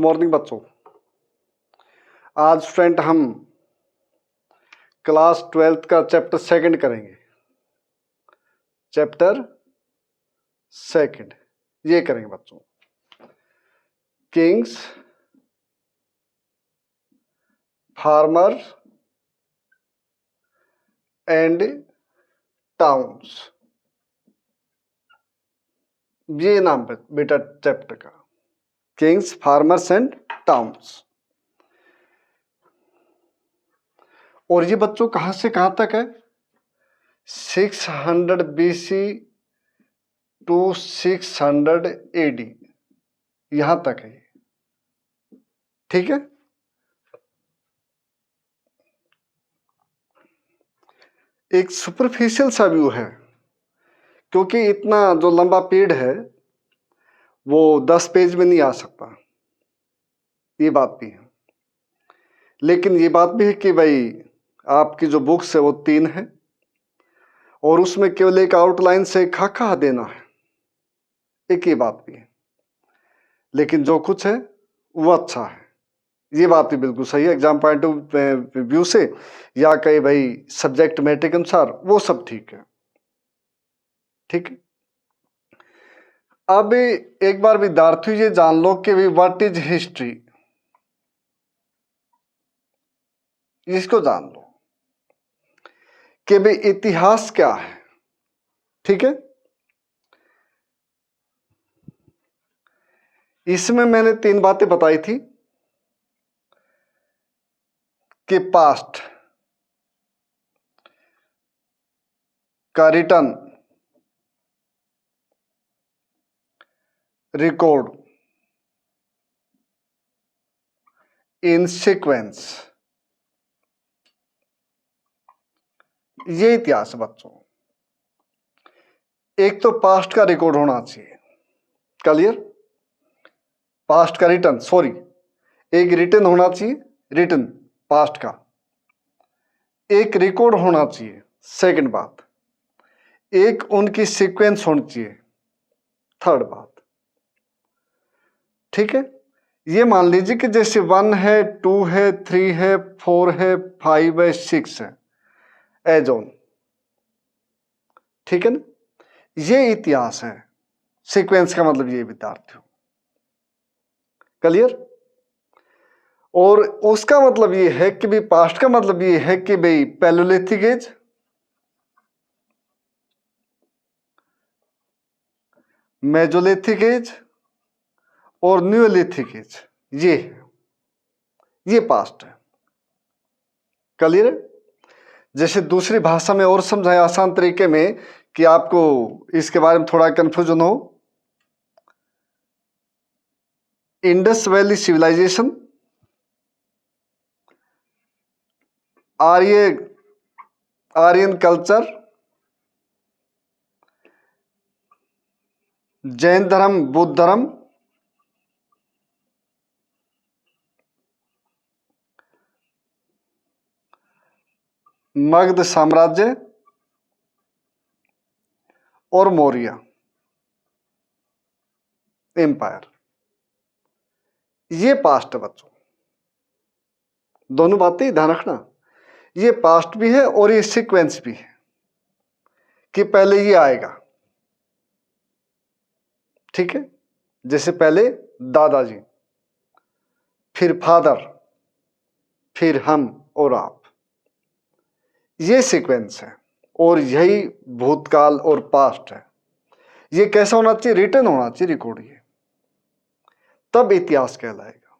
Morning बच्चों। आज student हम क्लास 12th का चैप्टर 2 करेंगे। चैप्टर 2 ये करेंगे बच्चों, किंग्स, फार्मर एंड टाउन्स। ये नाम बेटा चैप्टर का, किंग्स, फार्मर्स एंड टाउन्स। और ये बच्चों कहां से कहां तक है? 600 BC टू 600 AD, यहां तक है। ठीक है, एक सुपरफिशियल सा व्यू है, क्योंकि इतना जो लंबा पीरियड है वो 10 पेज में नहीं आ सकता, ये बात भी है। लेकिन ये बात भी है कि भाई आपकी जो बुक्स है वो 3 है और उसमें केवल एक आउटलाइन से खाका देना है, एक ये बात भी है। लेकिन जो कुछ है वो अच्छा है, ये बात भी बिल्कुल सही है। एग्जाम पॉइंट ऑफ व्यू से या कहीं भाई सब्जेक्ट मैटर के अनुसार वो सब ठीक है। ठीक है, अब एक बार विद्यार्थी ये जान लो कि भाई व्हाट इज हिस्ट्री, इसको जान लो कि भाई इतिहास क्या है। ठीक है, इसमें मैंने 3 बातें बताई थी कि पास्ट का रिटर्न, रिकॉर्ड इन सीक्वेंस, ये इतिहास है बच्चों। एक तो पास्ट का रिकॉर्ड होना चाहिए, क्लियर? पास्ट का रिटर्न, सॉरी, एक रिटर्न होना चाहिए, रिटर्न पास्ट का, एक रिकॉर्ड होना चाहिए। सेकंड बात, एक उनकी सीक्वेंस होनी चाहिए, थर्ड बात। ठीक है, ये मान लीजिए कि जैसे 1 है, 2 है, 3 है, 4 है, 5 है, 6 है, एज ऑन। ठीक है ना, ये इतिहास है। सीक्वेंस का मतलब ये विद्यार्थियों, क्लियर? और उसका मतलब ये है कि भाई पास्ट का मतलब ये है कि भाई पैलोलिथिक एज, मेजोलिथिक एज और न्यूलिथिक एज, ये पास्ट है। क्लियर है? जैसे दूसरी भाषा में और समझाया आसान तरीके में कि आपको इसके बारे में थोड़ा कंफ्यूजन हो, Indus valley civilisation, Aryan culture, Jain धर्म, बुद्ध धर्म, मगध साम्राज्य और मौर्य एम्पायर, ये पास्ट है बच्चों। दोनों बातें ध्यान रखना, ये पास्ट भी है और ये सीक्वेंस भी है कि पहले ये आएगा। ठीक है, जैसे पहले दादाजी, फिर फादर, फिर हम और आप, ये सीक्वेंस है। और यही भूतकाल और पास्ट है। ये कैसा होना चाहिए? रिटर्न होना चाहिए, रिकॉर्ड, ये तब इतिहास कहलाएगा।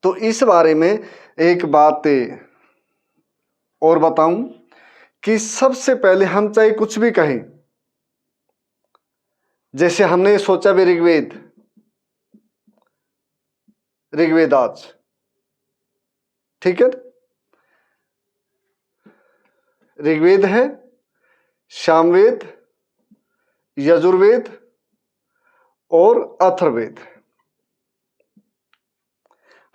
तो इस बारे में एक बात और बताऊं कि सबसे पहले हम चाहे कुछ भी कहें, जैसे हमने सोचा भी ऋग्वेद आज, ठीक है, ऋग्वेद है, सामवेद, यजुर्वेद और अथर्ववेद।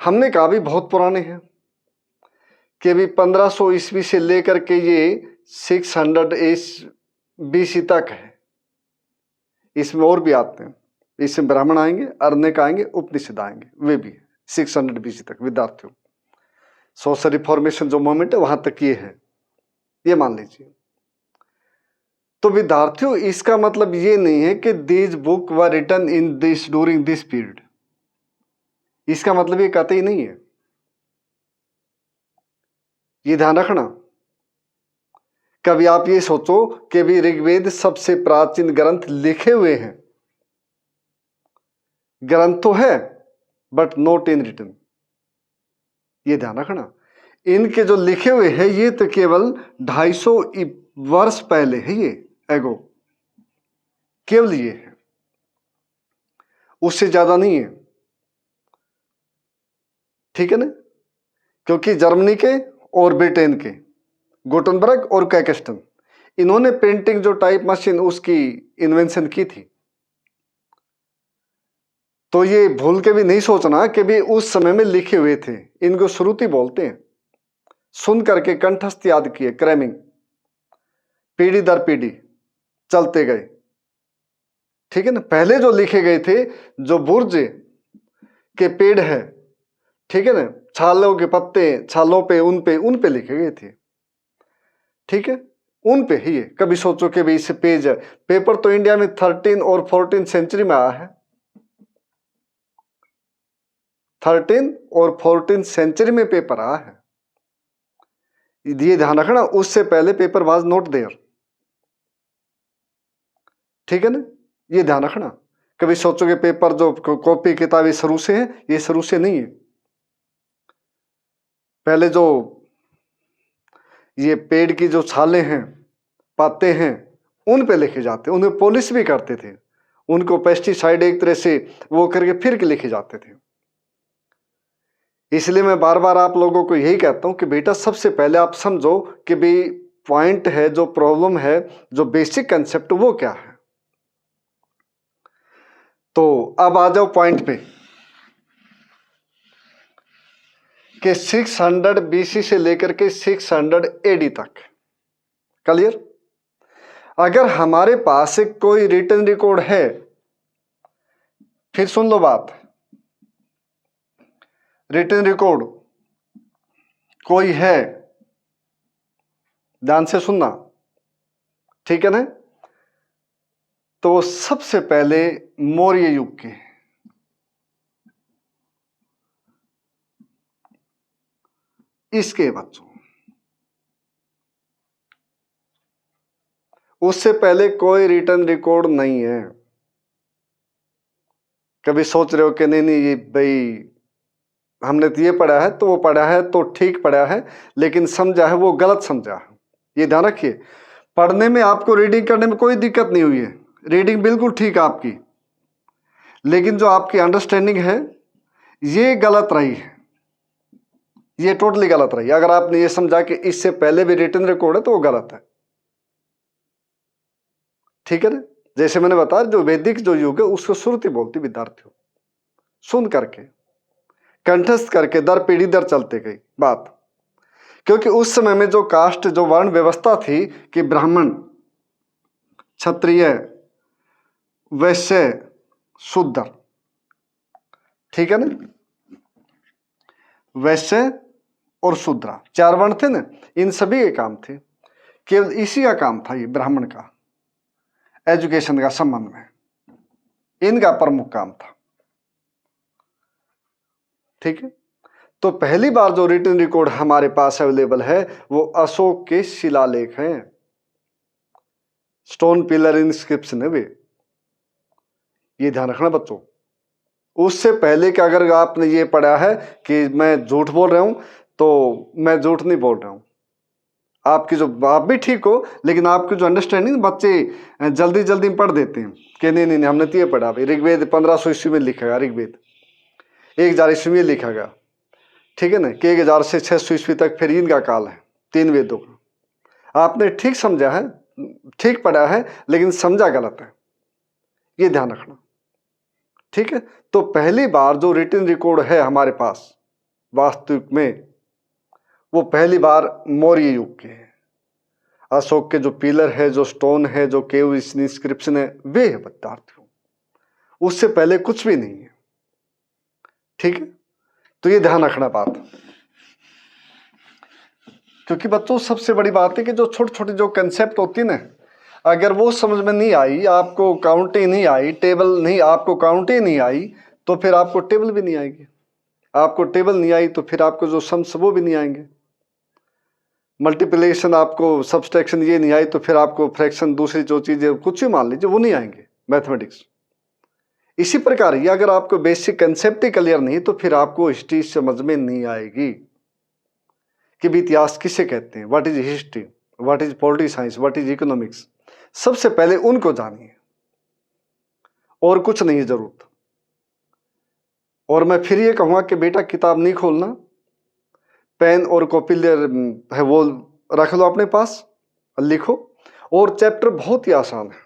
हमने कहा भी बहुत पुराने हैं कि भी 1500 ईस्वी से लेकर के ये 600 BC तक है। इसमें और भी आते हैं, इसमें ब्राह्मण आएंगे, अरण्यक आएंगे, उपनिषद आएंगे, वे भी 600 BC तक विद्यार्थियों। सोशल रिफॉर्मेशन जो मोमेंट है वहां तक ये है, ये मान लीजिए। तो विद्यार्थियों इसका मतलब ये नहीं है कि this book were written in this during this period, इसका मतलब ये कहते ही नहीं है, ये ध्यान रखना। कभी आप ये सोचो कि भी ऋग्वेद सबसे प्राचीन ग्रंथ लिखे हुए हैं, ग्रंथ तो है बट नॉट इन रिटन, ये ध्यान रखना। इनके जो लिखे हुए हैं ये तो केवल 250 वर्ष पहले है, ये एगो केवल ये है, उससे ज्यादा नहीं है, ठीक है ना। क्योंकि जर्मनी के और ब्रिटेन के गुटेनबर्ग और कैकेस्टन, इन्होंने प्रिंटिंग जो टाइप मशीन उसकी इन्वेंशन की थी। तो ये भूल के भी नहीं सोचना कि भी उस समय में लिखे हुए थे, इनको श्रुति बोलते हैं। सुन करके कंठस्थ याद किए, क्रैमिंग, पीढ़ी दर पीढ़ी चलते गए, ठीक है ना। पहले जो लिखे गए थे, जो बुर्ज के पेड़ है, ठीक है ना, छालों के पत्ते, छालों पे उन पे लिखे गए थे, ठीक है, उन पे ही है। कभी सोचो कि भाई इसे पेज है, पेपर तो इंडिया में 13 और 14 सेंचुरी में आया है, 13 और 14 सेंचुरी में पेपर आया है, ये ध्यान रखना। उससे पहले पेपर वाज नॉट देयर, ठीक है ना, ये ध्यान रखना। कभी सोचोगे पेपर जो कॉपी किताबें शुरू से है, ये शुरू से नहीं है। पहले जो ये पेड़ की जो छाले हैं, पत्ते हैं, उन पे लिखे जाते, उन्हें पॉलिश भी करते थे, उनको पेस्टिसाइड एक तरह से वो करके फिर के लिखे जाते थे। इसलिए मैं बार बार आप लोगों को यही कहता हूं कि बेटा सबसे पहले आप समझो कि भाई पॉइंट है, जो प्रॉब्लम है, जो बेसिक कंसेप्ट वो क्या है। तो अब आ जाओ पॉइंट पे कि 600 BC से लेकर के 600 AD तक, क्लियर। अगर हमारे पास कोई रिटन रिकॉर्ड है, फिर सुन लो बात, रिटन रिकॉर्ड कोई है, ध्यान से सुनना, ठीक है ना। तो सबसे पहले मौर्य युग के, इसके बच्चों, उससे पहले कोई रिटन रिकॉर्ड नहीं है। कभी सोच रहे हो कि नहीं नहीं ये भाई हमने तो ये पढ़ा है, तो वो पढ़ा है तो ठीक पढ़ा है, लेकिन समझा है वो गलत समझा है, ये ध्यान रखिए। पढ़ने में आपको रीडिंग करने में कोई दिक्कत नहीं हुई है, रीडिंग बिल्कुल ठीक है आपकी, लेकिन जो आपकी अंडरस्टैंडिंग है ये गलत रही है, ये टोटली गलत रही। अगर आपने ये समझा कि इससे पहले भी रिटन रिकॉर्ड है तो वो गलत है, ठीक है ना। जैसे मैंने बताया जो वैदिक जो युग है उसको श्रुति बोलती, विद्यार्थियों सुन करके कंठस्थ करके दर पीढ़ी दर चलते गई बात। क्योंकि उस समय में जो कास्ट, जो वर्ण व्यवस्था थी कि ब्राह्मण, क्षत्रिय, वैश्य, शूद्र, ठीक है ना, वैश्य और शूद्र 4 वर्ण थे ना, इन सभी के काम थे, केवल इसी का काम था ये ब्राह्मण का, एजुकेशन का संबंध में इनका प्रमुख काम था, ठीक है। तो पहली बार जो रिटन रिकॉर्ड हमारे पास अवेलेबल है वो अशोक के शिलालेख हैं, स्टोन पिलर इंस्क्रिप्शन है वे, ये ध्यान रखना बच्चों। उससे पहले कि अगर आपने ये पढ़ा है कि मैं झूठ बोल रहा हूं, तो मैं झूठ नहीं बोल रहा हूं, आपकी जो, आप भी ठीक हो, लेकिन आपकी जो अंडरस्टैंडिंग, बच्चे जल्दी जल्दी में पढ़ देते हैं कि नहीं नहीं नहीं हमने तो ये पढ़ा भाई, ऋग्वेद 1500 ईस्वी में लिखा गया, ऋग्वेद 1000 ईस्वी में लिखा गया, ठीक है ना, कि 1000 से 600 ईस्वी तक फिर इनका काल है, 3 वेदों का। आपने ठीक समझा है, ठीक पढ़ा है, लेकिन समझा गलत है, ये ध्यान रखना, ठीक है। तो पहली बार जो रिटन रिकॉर्ड है हमारे पास वास्तविक में, वो पहली बार मौर्य युग के है। अशोक के जो पिलर है, जो स्टोन है, जो केव इंस्क्रिप्शन है, वे है विद्यार्थियों, उससे पहले कुछ भी नहीं है। ठीक है, तो ये ध्यान रखना बात, क्योंकि बच्चों सबसे बड़ी बात है कि जो छोटी छोटी जो कंसेप्ट होती है ना, अगर वो समझ में नहीं आई, आपको काउंटिंग नहीं आई, टेबल नहीं, आपको काउंटिंग नहीं आई, तो फिर आपको टेबल भी नहीं आएगी। आपको टेबल नहीं आई तो फिर आपको जो सम्स वो भी नहीं आएंगे। मल्टीप्लिकेशन, आपको सब्सट्रैक्शन ये नहीं आई तो फिर आपको फ्रैक्शन, दूसरी जो चीज़ें कुछ भी मान लीजिए वो नहीं आएंगे मैथमेटिक्स। इसी प्रकार ये अगर आपको बेसिक कंसेप्ट ही क्लियर नहीं तो फिर आपको हिस्ट्री समझ में नहीं आएगी कि भी इतिहास किसे कहते हैं, what is history, what is political science, what is economics. सबसे पहले उनको जानिए और कुछ नहीं जरूरत। और मैं फिर ये कहूँगा कि बेटा किताब नहीं खोलना, पेन और कॉपी है वो रख लो अपने पास, लिखो। और चैप्टर बहुत ही आसान है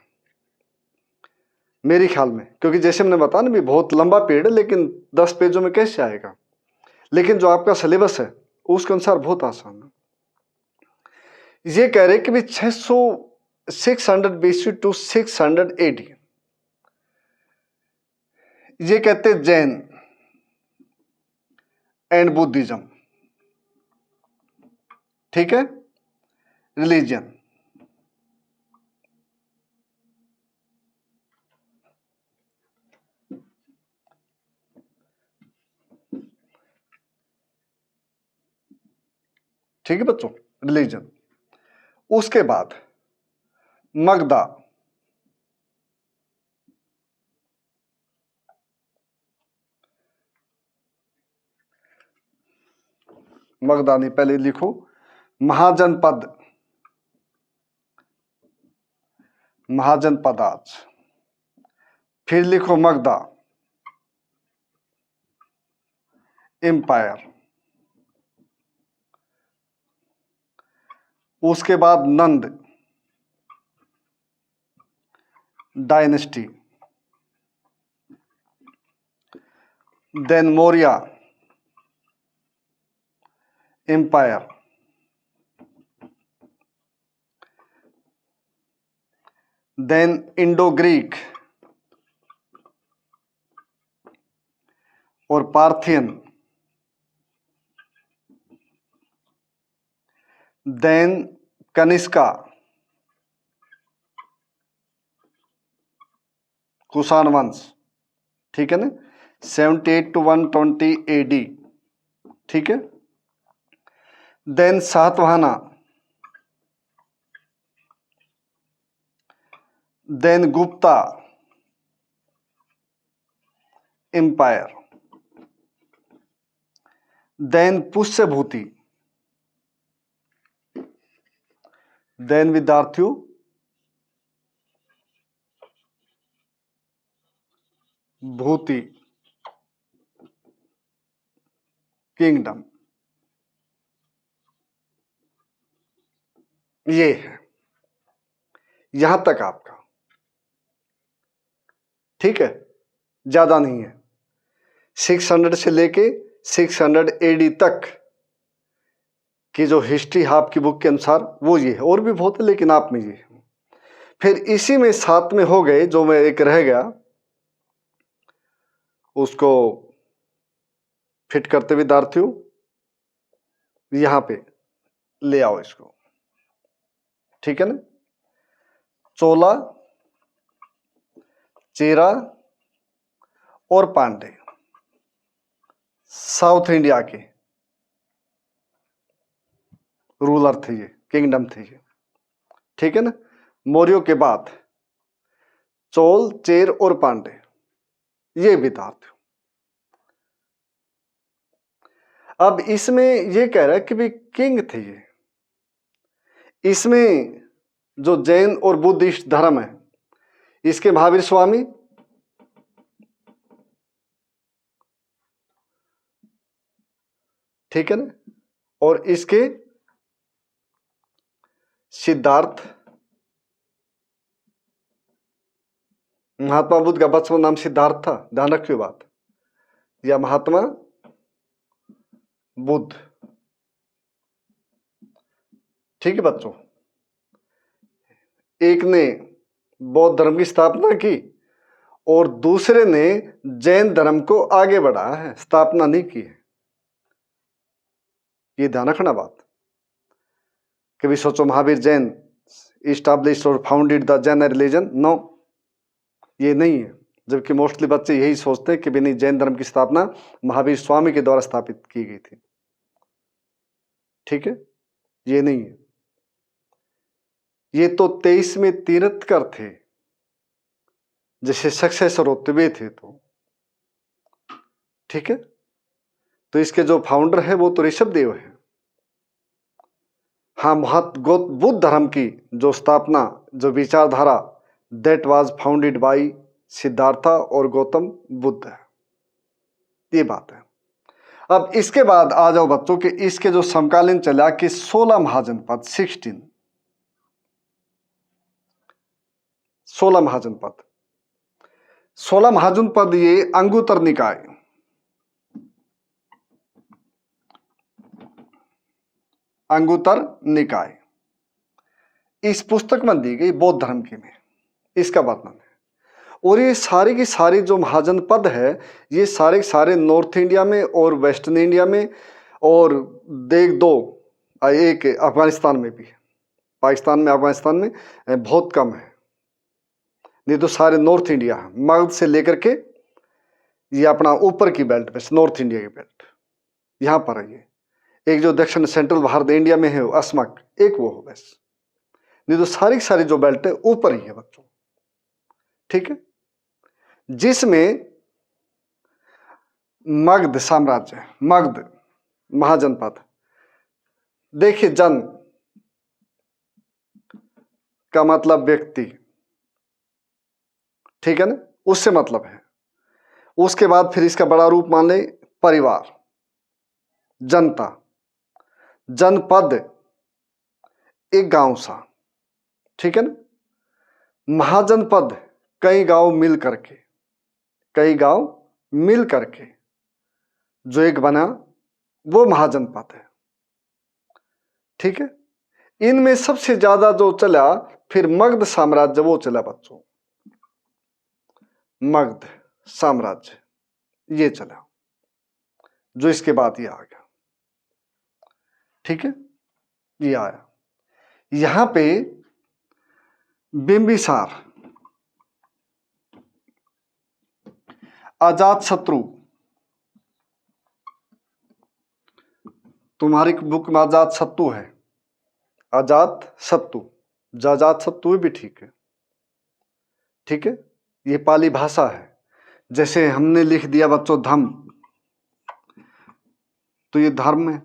मेरे ख्याल में, क्योंकि जैसे मैंने बताया ना भी बहुत लंबा पीरियड है, लेकिन 10 पेजों में कैसे आएगा, लेकिन जो आपका सिलेबस है उसके अनुसार बहुत आसान है। ये कह रहे कि भी 600 BC टू 600 AD, ये कहते हैं जैन एंड बुद्धिज्म। ठीक है, रिलीजन। ठीक है बच्चों, रिलीजन। उसके बाद मगधा, मगधा नहीं, पहले लिखो महाजनपद, महाजनपद आज, फिर लिखो मगधा एम्पायर, उसके बाद Nanda dynasty, then Maurya empire, then Indo Greek और पार्थियन, देन कनिष्का, कुषाण वंश। ठीक है ना, 78 to 120 AD। ठीक है, then Satavahana, then Gupta empire, then Pushyabhuti, then विद्यार्थियों भूति किंगडम। ये है, यहां तक आपका। ठीक है, ज्यादा नहीं है। 600 से लेके 600 AD तक की जो हिस्ट्री है आपकी बुक के अनुसार वो ये है, और भी बहुत है लेकिन आप में ये है। फिर इसी में साथ में हो गए, जो मैं एक रह गया उसको फिट करते विद्यार्थियों यहां पे ले आओ इसको। ठीक है ना, चोला, चेरा और पांडे साउथ इंडिया के रूलर थे, ये किंगडम थे ये। ठीक है ना, मौर्यों के बाद चोल, चेर और पांडे ये विद्यार्थी। अब इसमें ये कह रहा है कि भी किंग थे ये, इसमें जो जैन और बुद्धिस्ट धर्म है इसके महावीर स्वामी, ठीक है ना, और इसके सिद्धार्थ, महात्मा बुद्ध का बचपन नाम सिद्धार्थ था, ध्यान रखियो बात, या महात्मा बुद्ध। ठीक है बच्चों, एक ने बौद्ध धर्म की स्थापना की और दूसरे ने जैन धर्म को आगे बढ़ाया है, स्थापना नहीं की है। ये ध्यान रखना बात। कभी सोचो महावीर जैन इस्टाब्लिश और founded the Jain religion, no, ये नहीं है। जबकि मोस्टली बच्चे यही सोचते हैं कि भी नहीं, जैन धर्म की स्थापना महावीर स्वामी के द्वारा स्थापित की गई थी। ठीक है, ये नहीं है। ये तो 23 में तीर्थकर थे, जैसे सक्सेसर होते हुए थे। तो ठीक है, तो इसके जो फाउंडर है वो तो ऋषभ देव है। हाँ, बुद्ध धर्म की जो स्थापना, जो विचारधारा, that was founded by Siddhartha और गौतम बुद्ध है, ये बात है। अब इसके बाद आ जाओ बच्चों के इसके जो समकालीन चला कि 16 महाजनपद, 16 महाजनपद, 16 महाजनपद, ये अंगुत्तर निकाय, अंगुत्तर निकाय इस पुस्तक में दी गई बौद्ध धर्म की में इसका वर्णन है। और ये सारी की सारी जो महाजनपद है, ये सारे सारे नॉर्थ इंडिया में और वेस्टर्न इंडिया में, और देख दो एक अफगानिस्तान में भी है। पाकिस्तान में, अफगानिस्तान में बहुत कम है, नहीं तो सारे नॉर्थ इंडिया है। मगध से लेकर के ये अपना ऊपर की बेल्ट पे, नॉर्थ इंडिया की बेल्ट यहाँ पर है। ये एक जो दक्षिण सेंट्रल भारत इंडिया में है असमक, एक वो हो बस, नहीं तो सारी सारी जो बेल्ट है ऊपर ही है बच्चों। ठीक है, जिसमें मगध साम्राज्य, मगध महाजनपद, देखिए जन का मतलब व्यक्ति, ठीक है ना, उससे मतलब है। उसके बाद फिर इसका बड़ा रूप मान ले परिवार, जनता, जनपद एक गांव सा, ठीक है ना, महाजनपद कई गांव मिल करके, कई गांव मिल करके जो एक बना वो महाजनपद है। ठीक है, इनमें सबसे ज्यादा जो चला फिर मगध साम्राज्य, वो चला बच्चों, मगध साम्राज्य ये चला, जो इसके बाद ये आ गया। ठीक है, ये आया। यहां पे बिंबिसार, अजात शत्रु, तुम्हारी बुक में अजात शत्रु है, अजात शत्रु, जाजात शत्रु भी ठीक है। ठीक है, ये पाली भाषा है। जैसे हमने लिख दिया बच्चों धम्म, तो ये धर्म है,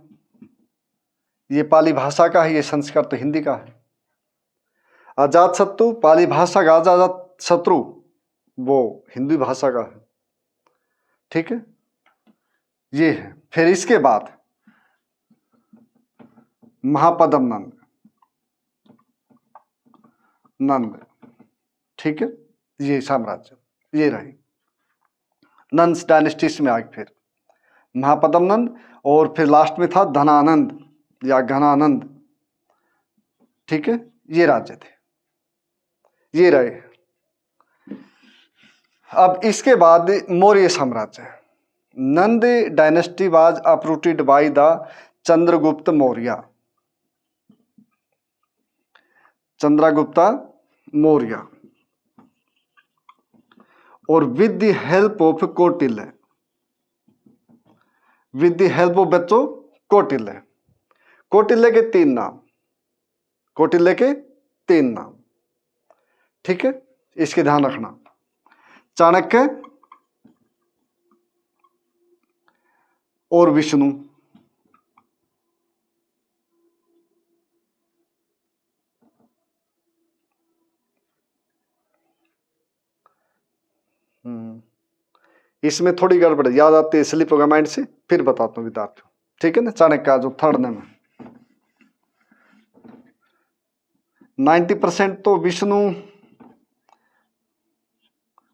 ये पाली भाषा का है, ये संस्कृत हिंदी का है। अजात शत्रु पाली भाषा का, अजात शत्रु वो हिंदी भाषा का है। ठीक है, ये है। फिर इसके बाद महापद्म नंद, नंद, ठीक है, ये साम्राज्य ये रही, नंद डायनेस्टीज में आगे फिर महापद्म नंद, और फिर लास्ट में था धनानंद या घनानंद। ठीक है, ये राज्य थे, ये रहे। अब इसके बाद मौर्य साम्राज्य, Nanda dynasty was uprooted by the Chandragupta Maurya, Chandragupta Maurya, और with the help of Kautilya, with the help of बच्चों कौटिल्य, कौटिल्य के 3 नाम, कौटिल्य के 3 नाम। ठीक है, इसके ध्यान रखना, चाणक्य और विष्णु, इसमें थोड़ी गड़बड़ याद आती है, स्लिप होगा माइंड से, फिर बताता हूं विद्यार्थियों। ठीक है ना, चाणक्य का जो 3rd नेम है, 90% तो विष्णु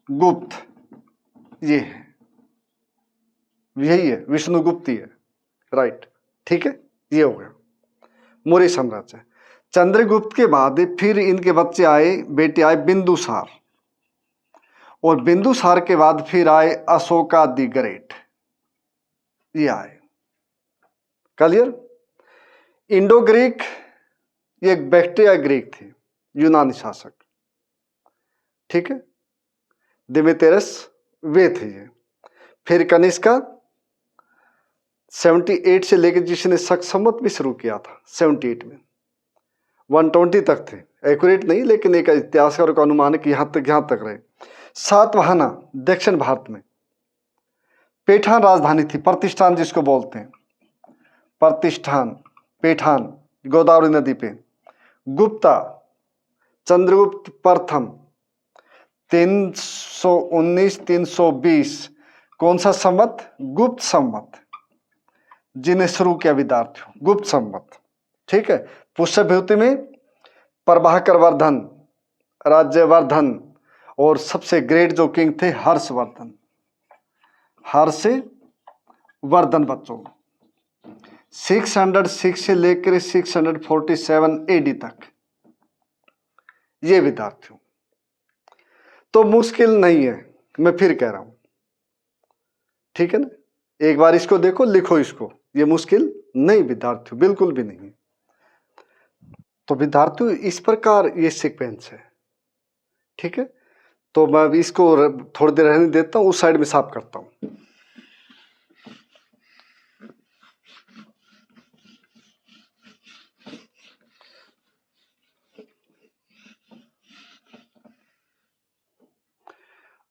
गुप्त ये है, यही है, विष्णु गुप्त ही है, राइट। ठीक है, ये हो गया मौर्य साम्राज्य। चंद्रगुप्त के बाद फिर इनके बच्चे आए, बेटे आए बिंदुसार, और बिंदुसार के बाद फिर आए अशोका द ग्रेट, ये आए। क्लियर? इंडो ग्रीक ये एक बैक्ट्रिया ग्रीक थे, यूनानी शासक, ठीक है। दिमेतेरस वे थे ये। फिर कनिष्का 78 से लेकर जिसने शक संवत भी शुरू किया था 78 में, 120 तक थे, एक्यूरेट नहीं लेकिन एक इतिहासकारों का अनुमान है कि यहां तक रहे। सातवाहना दक्षिण भारत में। पैठान राजधानी थी, प्रतिष्ठान जिसको बोलते हैं, प्रतिष्ठान पैठान गोदावरी नदी पे। गुप्ता चंद्रगुप्त प्रथम 319-320, कौन सा संवत? गुप्त संवत, जिन्हें शुरू किया विद्यार्थियों, गुप्त संवत, ठीक है। पुष्यभूति में प्रभाकर वर्धन, राज्यवर्धन, और सबसे ग्रेट जो किंग थे हर्षवर्धन, हर्षवर्धन बच्चों। 606 से लेकर 647 AD तक, ये विद्यार्थियों। तो मुश्किल नहीं है, मैं फिर कह रहा हूं, ठीक है ना। एक बार इसको देखो, लिखो इसको, ये मुश्किल नहीं विद्यार्थियों, बिल्कुल भी नहीं। तो विद्यार्थियों इस प्रकार ये सीक्वेंस है, ठीक है। तो मैं इसको थोड़ी देर रहने देता हूं, उस साइड में साफ करता हूं।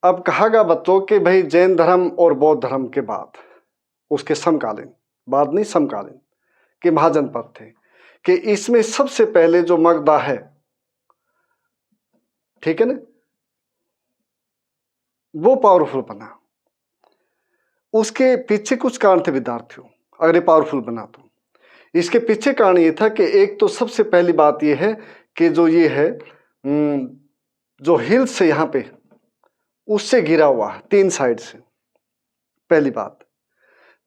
अब कहा गया बच्चों कि भाई जैन धर्म और बौद्ध धर्म के बाद, उसके समकालीन, बाद नहीं समकालीन के महाजनपद थे, कि इसमें सबसे पहले जो मगधा है, ठीक है ना, वो पावरफुल बना। उसके पीछे कुछ कारण थे विद्यार्थियों, अगर ये पावरफुल बना तो इसके पीछे कारण ये था कि एक तो सबसे पहली बात ये है कि जो ये है जो हिल्स है यहाँ पे, उससे घिरा हुआ है 3 साइड से, पहली बात।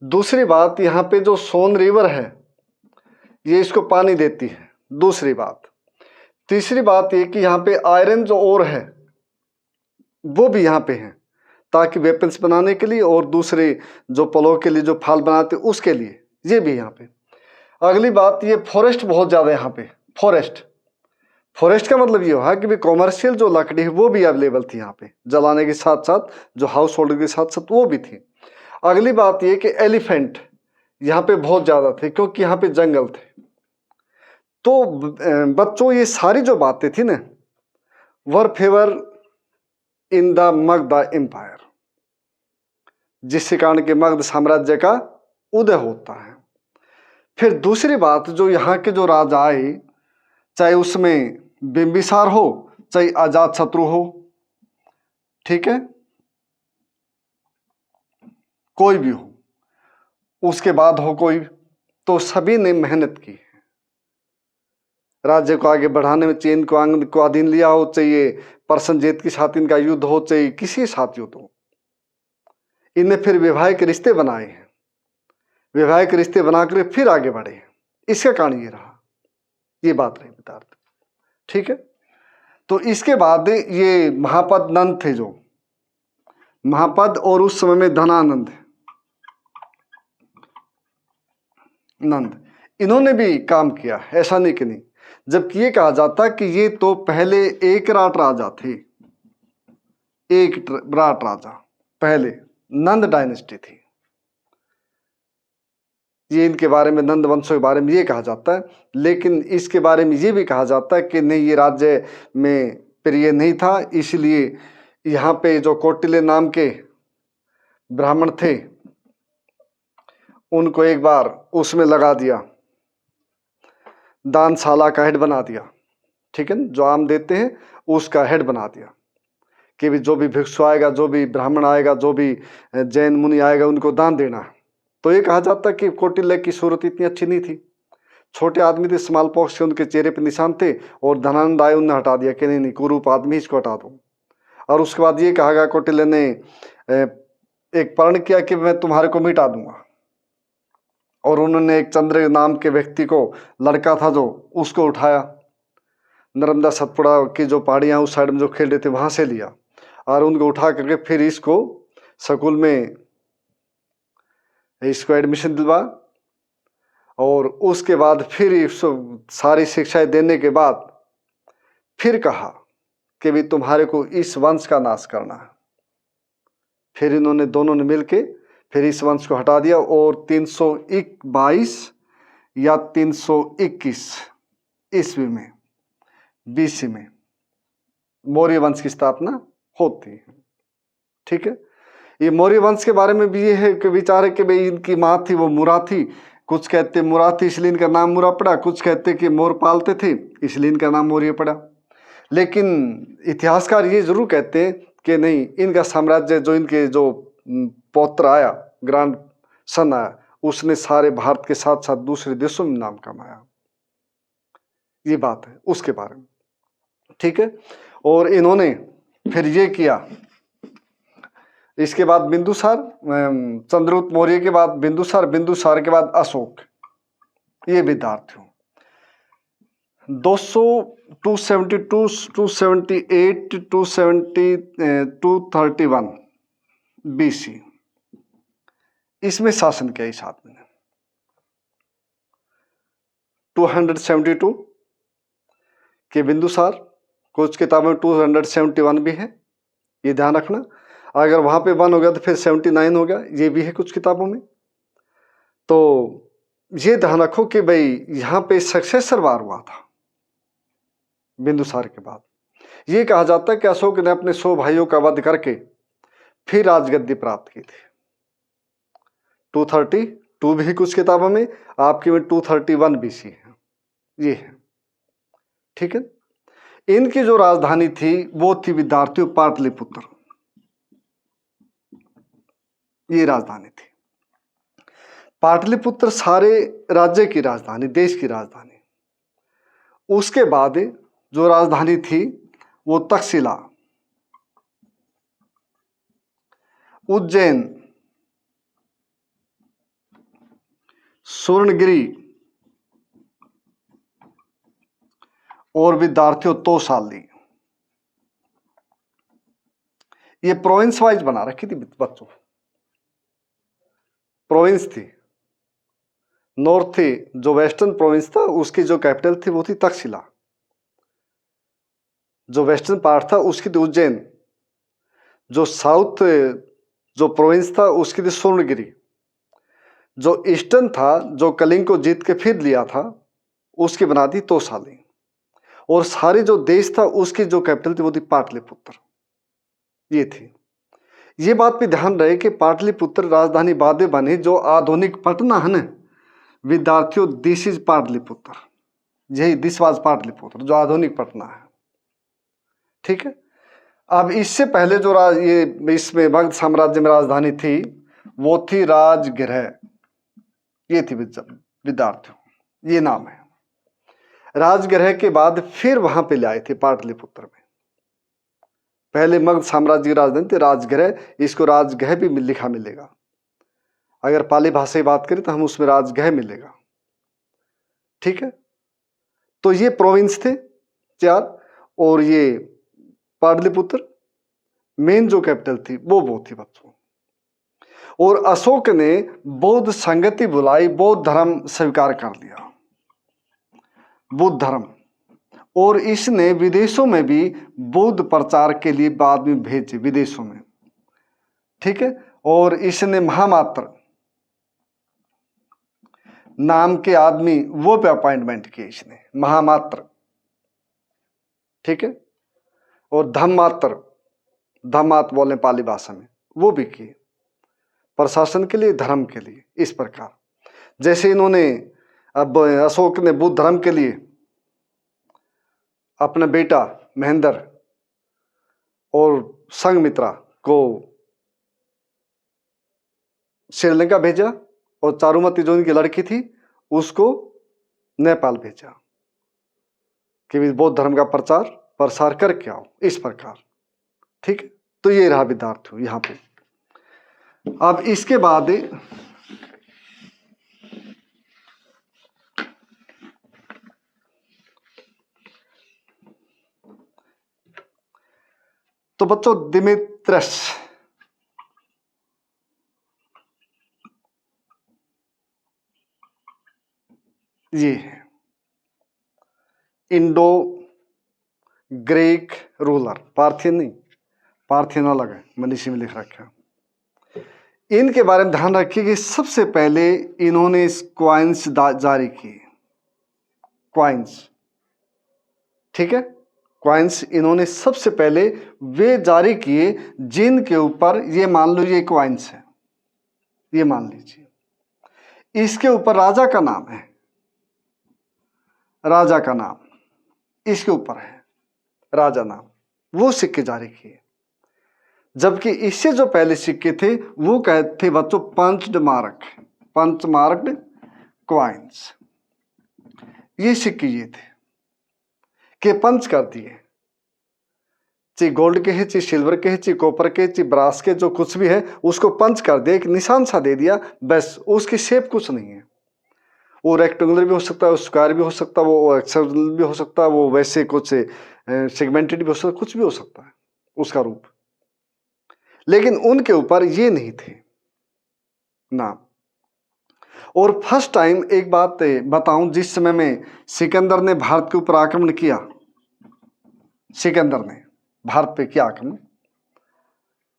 दूसरी बात, यहाँ पे जो सोन रिवर है ये इसको पानी देती है, दूसरी बात। तीसरी बात ये कि यहाँ पे आयरन जो ओर है वो भी यहाँ पे है, ताकि वेपन्स बनाने के लिए और दूसरे जो पलों के लिए जो फाल बनाते उसके लिए, ये भी यहाँ पे। अगली बात, ये फॉरेस्ट बहुत ज़्यादा यहाँ पे, फॉरेस्ट का मतलब ये हुआ कि भी कॉमर्शियल जो लकड़ी है वो भी अवेलेबल थी यहाँ पे, जलाने के साथ साथ जो हाउस होल्ड के साथ साथ वो भी थी। अगली बात ये कि एलिफेंट यहाँ पे बहुत ज़्यादा थे, क्योंकि यहाँ पे जंगल थे। तो बच्चों ये सारी जो बातें थी ना, were favour in the Magadha empire, जिसके कारण के मगध साम्राज्य का उदय होता है। फिर दूसरी बात, जो यहाँ के जो राजा आए, चाहे उसमें बिंबिसार हो चाहे अजातशत्रु हो, ठीक है, कोई भी हो, उसके बाद हो कोई, तो सभी ने मेहनत की है राज्य को आगे बढ़ाने में। चीन को अधीन लिया हो, चाहिए परसनजेत के साथ इनका युद्ध हो, चाहिए किसी साथ युद्ध हो, इनने फिर वैवाहिक रिश्ते बनाए हैं, वैवाहिक रिश्ते बनाकर फिर आगे बढ़े हैं। इसका कारण ये रहा, ये बात रही विद्यार्थी, ठीक है। तो इसके बाद ये महापद नंद थे, जो महापद, और उस समय में धनानंद नंद, इन्होंने भी काम किया, ऐसा नहीं कि नहीं। जबकि ये कहा जाता कि ये तो पहले एक राट राजा थे, एक राट राजा, पहले नंद डायनेस्टी थी। ये इनके बारे में, नंद वंशों के बारे में ये कहा जाता है, लेकिन इसके बारे में ये भी कहा जाता है कि नहीं, ये राज्य में प्रिय नहीं था, इसलिए यहाँ पे जो कौटिल्य नाम के ब्राह्मण थे उनको एक बार उसमें लगा दिया, दानशाला का हेड बना दिया, ठीक है ना, जो आम देते हैं उसका हेड बना दिया, कि भी जो भी भिक्षु आएगा, जो भी ब्राह्मण आएगा, जो भी जैन मुनि आएगा, उनको दान देना है। तो ये कहा जाता कि कौटिल्य की सूरत इतनी अच्छी नहीं थी, छोटे आदमी थे, स्मॉल पॉक्स के उनके चेहरे पे निशान थे, और धनानंद आए, उन्होंने हटा दिया कि नहीं नहीं, कुरूप आदमी, इसको हटा दो। और उसके बाद ये कहा गया, कौटिल्य ने एक प्रण किया कि मैं तुम्हारे को मिटा दूंगा, और उन्होंने एक चंद्र नाम के व्यक्ति को, लड़का था जो, उसको उठाया, नर्मदा सतपुड़ा की जो पहाड़ियाँ उस साइड में जो खेल रहे थे वहाँ से लिया, और उनको उठा करके फिर इसको स्कूल में इसको एडमिशन दिलवा, और उसके बाद फिर इसको सारी शिक्षाएं देने के बाद फिर कहा कि भी तुम्हारे को इस वंश का नाश करना है। फिर इन्होंने दोनों ने मिलके फिर इस वंश को हटा दिया, और 322 या 321 ईस्वी में, बीसी में मौर्य वंश की स्थापना होती है। ठीक है, ये मौर्य वंश के बारे में भी ये है कि विचार है कि भाई इनकी माँ थी वो मुरा थी। कुछ कहते मुरा थी इसलिए इनका नाम मुरा पड़ा, कुछ कहते कि मोर पालते थे इसलिए इनका नाम मौर्य पड़ा। लेकिन इतिहासकार ये जरूर कहते हैं कि नहीं, इनका साम्राज्य जो इनके जो पौत्र आया, ग्रांड सन आया, उसने सारे भारत के साथ साथ दूसरे देशों में नाम कमाया। ये बात है उसके बारे में। ठीक है, और इन्होंने फिर ये किया, इसके बाद बिंदुसार, चंद्रगुप्त मौर्य के बाद बिंदुसार, बिंदुसार के बाद अशोक, ये विद्यार्थी 200, 272, 278, 270, 231 बीसी, इसमें शासन किया इस आदमी ने। 272 के बिंदुसार, कुछ किताबों में 271 भी है, ये ध्यान रखना। अगर वहां पे 1 हो गया तो फिर 79 हो गया, ये भी है कुछ किताबों में। तो ये ध्यान रखो कि भाई यहां पे सक्सेसर वार हुआ था बिंदुसार के बाद। ये कहा जाता है कि अशोक ने अपने 100 भाइयों का वध करके फिर राजगद्दी प्राप्त की थी। 232 भी कुछ किताबों में, आपकी में 231 बीसी है, ये है। ठीक है, इनकी जो राजधानी थी वो थी विद्यार्थियों पाटलिपुत्र, ये राजधानी थी। पाटलिपुत्र सारे राज्य की राजधानी, देश की राजधानी। उसके बाद जो राजधानी थी वो तक्षशिला, उज्जैन, स्वर्णगिरी और विद्यार्थियों तोशाली, ये प्रोविंस वाइज बना रखी थी बच्चों। प्रोविंस थी, नॉर्थ थी, जो वेस्टर्न प्रोविंस था उसकी जो कैपिटल थी वो थी तक्षशिला। जो वेस्टर्न पार्ट था उसकी थी उज्जैन, जो साउथ जो प्रोविंस था उसकी थी स्वर्णगिरी, जो ईस्टर्न था, जो कलिंग को जीत के फिर लिया था, उसकी बना दी तोशाली, और सारे जो देश था उसकी जो कैपिटल थी वो थी पाटलिपुत्र, ये थी। ये बात भी ध्यान रहे कि पाटलिपुत्र राजधानी बाद में बनी, जो आधुनिक पटना है ना विद्यार्थियों, दिस इज पाटलिपुत्र, यही दिस वाज पाटलिपुत्र, जो आधुनिक पटना है। ठीक है, अब इससे पहले जो ये इसमें मगध साम्राज्य में राजधानी थी वो थी राजगृह, ये थी विद्यार्थियों, ये नाम है। राजगृह के बाद फिर वहां पे लाए थे पाटलिपुत्र में। पहले मगध साम्राज्य की राजधानी थी राजगृह, इसको राजगृह भी लिखा मिलेगा। अगर पाली भाषा की बात करें तो हम उसमें राजगृह मिलेगा। ठीक है, तो ये प्रोविंस थे 4, और ये पाटलिपुत्र मेन जो कैपिटल थी वो थी बच्चों। और अशोक ने बौद्ध संगति बुलाई, बौद्ध धर्म स्वीकार कर लिया, बुद्ध धर्म, और इसने विदेशों में भी बौद्ध प्रचार के लिए बाद में भेजे विदेशों में। ठीक है, और इसने महामात्र नाम के आदमी वो पे अपॉइंटमेंट किए इसने, महामात्र। ठीक है, और धम्मात्र, धम्मात्र बोले पाली भाषा में, वो भी किए प्रशासन के लिए, धर्म के लिए। इस प्रकार जैसे इन्होंने अब अशोक ने बुद्ध धर्म के लिए अपना बेटा महेंद्र और संघमित्रा को श्रीलंका भेजा, और चारुमती जो इनकी लड़की थी उसको नेपाल भेजा कि बौद्ध धर्म का प्रसार करके आओ, इस प्रकार। ठीक है, तो ये रहा विद्यार्थी यहां पे। अब इसके बाद तो बच्चों दिमित्रस ये है इंडो ग्रीक रूलर, पार्थियन नहीं, पार्थियन अलग है, मनीषी में लिख रखा है। इनके बारे में ध्यान रखिए कि सबसे पहले इन्होंने क्वाइंस जारी किए, क्वाइंस, ठीक है, क्वाइंस इन्होंने सबसे पहले वे जारी किए जिनके ऊपर ये मान लो ये क्वाइंस है, ये मान लीजिए, इसके ऊपर राजा का नाम है, राजा का नाम इसके ऊपर है, राजा नाम, वो सिक्के जारी किए। जबकि इससे जो पहले सिक्के थे वो कहते थे बच्चों punched mark, punch marked coins, ये सिक्के ये थे कि पंच कर दिए, चाहे गोल्ड के है, चाहे सिल्वर के है, चाहे कॉपर के, चाहे ब्रास के, जो कुछ भी है उसको पंच कर दिया, एक निशान सा दे दिया, बस उसकी शेप कुछ नहीं है, वो रेक्टेंगुलर भी हो सकता है, स्क्वायर भी हो सकता है, वो हेक्सागोनल भी हो सकता है, वो वैसे कुछ सेगमेंटेड भी हो सकता है, कुछ भी हो सकता है उसका रूप, लेकिन उनके ऊपर ये नहीं थे नाम। और फर्स्ट टाइम एक बात बताऊं, जिस समय में सिकंदर ने भारत के ऊपर आक्रमण किया, सिकंदर ने भारत पे किया आक्रमण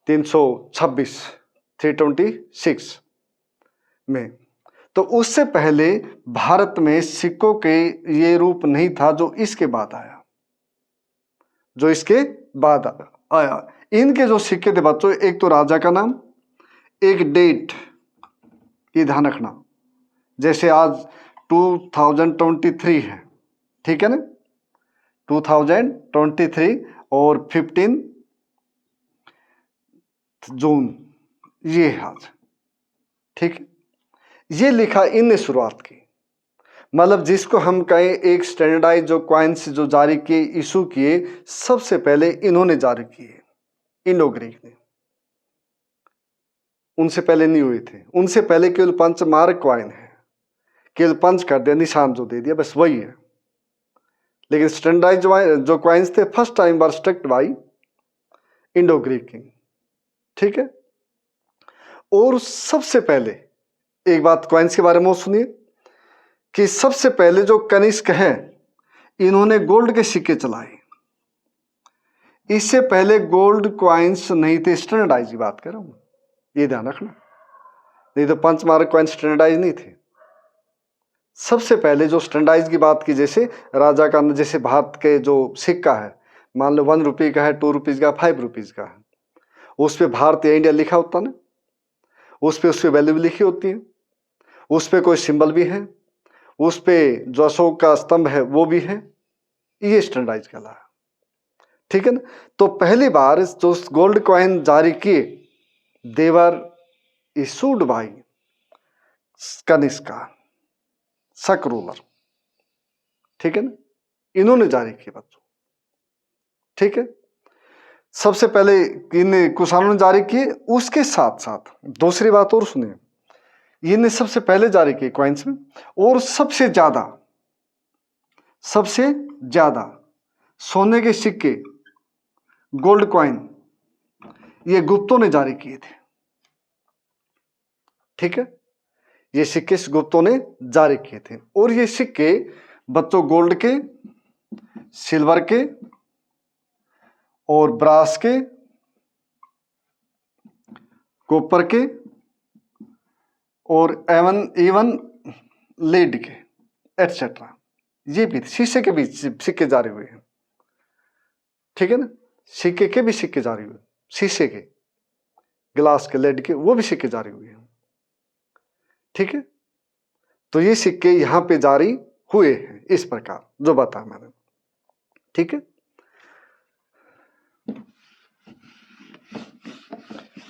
326 में, तो उससे पहले भारत में सिक्कों के ये रूप नहीं था जो इसके बाद आया, जो इसके बाद आया। इनके जो सिक्के थे बच्चों, एक तो राजा का नाम, एक डेट, ये ध्यान रखना, जैसे आज 2023 है, ठीक है ना, 2023 और 15 जून ये है आज, ठीक है, ये लिखा इनने शुरुआत की, मतलब जिसको हम कहें एक स्टैंडर्डाइज जो क्वाइंस जो जारी किए, इशू किए, सबसे पहले इन्होंने जारी किए, इंडो ग्रीक ने, उनसे पहले नहीं हुए थे, उनसे पहले केवल पंच मार्क क्वाइन है, केवल पंच कर दिया, निशान जो दे दिया, बस वही है। लेकिन स्टैंडर्डाइज जो क्वाइंस थे first time were strucked by Indo Greek king, ठीक है। और सबसे पहले एक बात क्वाइंस के बारे में सुनिए कि सबसे पहले जो कनिष्क है इन्होंने गोल्ड के सिक्के चलाए, इससे पहले गोल्ड क्वाइंस नहीं थे, स्टैंडर्डाइज की बात कर रहा हूं, ये ध्यान रखना, नहीं तो पंच मार्क क्वाइंस स्टैंडर्डाइज नहीं थे। सबसे पहले जो स्टैंडर्डाइज की बात की, जैसे राजा का, जैसे भारत के जो सिक्का है, मान लो 1 रुपये का है, 2 रुपीज का, 5 रुपीज का है, उस पर भारत या इंडिया लिखा होता ना, उस पर वैल्यू भी लिखी होती है, उस पर कोई सिंबल भी है, उस पर जो अशोक का स्तंभ है वो भी है, ये स्टैंडर्डाइज कहलाया, ठीक है ना। तो पहली बार जो गोल्ड कॉइन जारी किए देवर इशूड बाई कनिष्का शक रूलर, ठीक है ना, इन्होंने जारी किए बच्चों, ठीक है। सबसे पहले इन कुषाणों ने जारी किए, उसके साथ साथ दूसरी बात और सुनिए, इन्हें सबसे पहले जारी किए कॉइन्स में, और सबसे ज्यादा सोने के सिक्के गोल्ड कॉइन ये गुप्तों ने जारी किए थे, ठीक है, ये सिक्के गुप्तों ने जारी किए थे। और ये सिक्के बच्चों गोल्ड के, सिल्वर के और ब्रास के, कॉपर के और इवन लेड के एटसेट्रा, ये भी शीशे के भी सिक्के जारी हुए हैं, ठीक है ना, सिक्के के भी सिक्के जारी हुए, शीशे के, ग्लास के, लेड के, वो भी सिक्के जारी हुए हैं, ठीक है। तो ये सिक्के यहां पे जारी हुए हैं इस प्रकार जो बताया मैंने, ठीक है।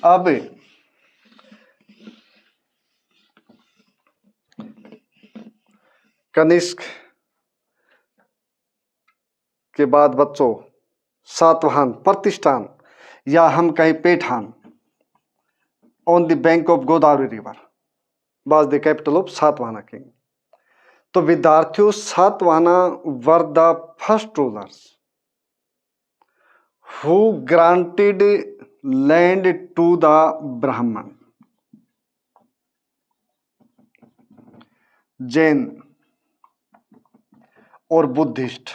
अब कनिष्क के बाद बच्चों सातवाहन प्रतिष्ठान, या हम कहें Paithan, on the bank of Godavari river was the capital of Satavahana king. तो विद्यार्थियों, Satavahana were the first rulers who granted land to the Brahmin, Jain और बुद्धिस्ट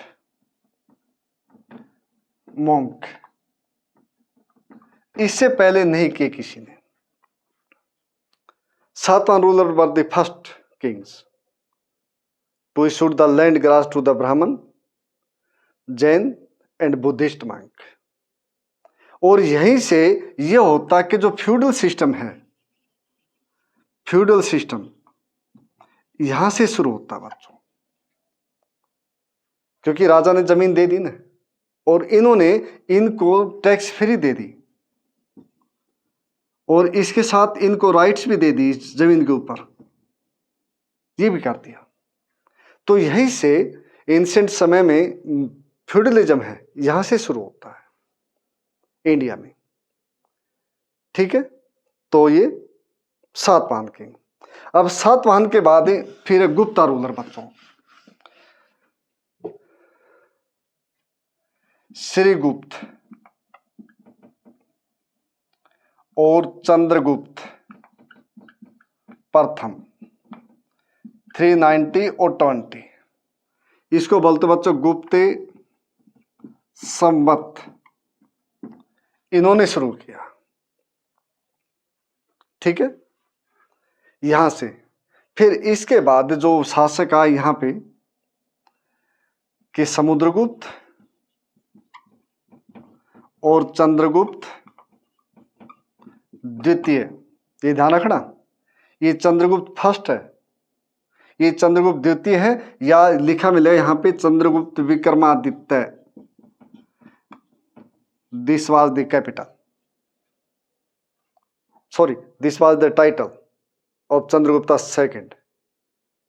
मॉन्क, इससे पहले नहीं किए किसी ने। सातवां ruler were the first kings to issue the land grants to the Brahmin, Jain and Buddhist monk. और यहीं से यह होता कि जो फ्यूडल सिस्टम है, फ्यूडल सिस्टम यहां से शुरू होता बच्चों, क्योंकि राजा ने जमीन दे दी ना, और इन्होंने इनको टैक्स फ्री दे दी, और इसके साथ इनको राइट्स भी दे दी जमीन के ऊपर, ये भी कर दिया। तो यहीं से एंशिएंट समय में फ्यूडलिज्म है, यहां से शुरू होता है इंडिया में। ठीक है, तो ये सातवाहन किंग। अब सातवाहन के बाद फिर गुप्ता रूलर बच्चों, श्रीगुप्त और चंद्रगुप्त प्रथम 390 और 20, इसको बोलते बच्चों गुप्त संवत, इन्होंने शुरू किया। ठीक है, यहां से फिर इसके बाद जो शासक आए यहां पे कि समुद्रगुप्त और चंद्रगुप्त द्वितीय, ये ध्यान रखना, ये चंद्रगुप्त फर्स्ट है, ये चंद्रगुप्त द्वितीय है, या लिखा मिले यहां पे Chandragupta Vikramaditya, this was the capital, sorry this was the title of Chandragupta second.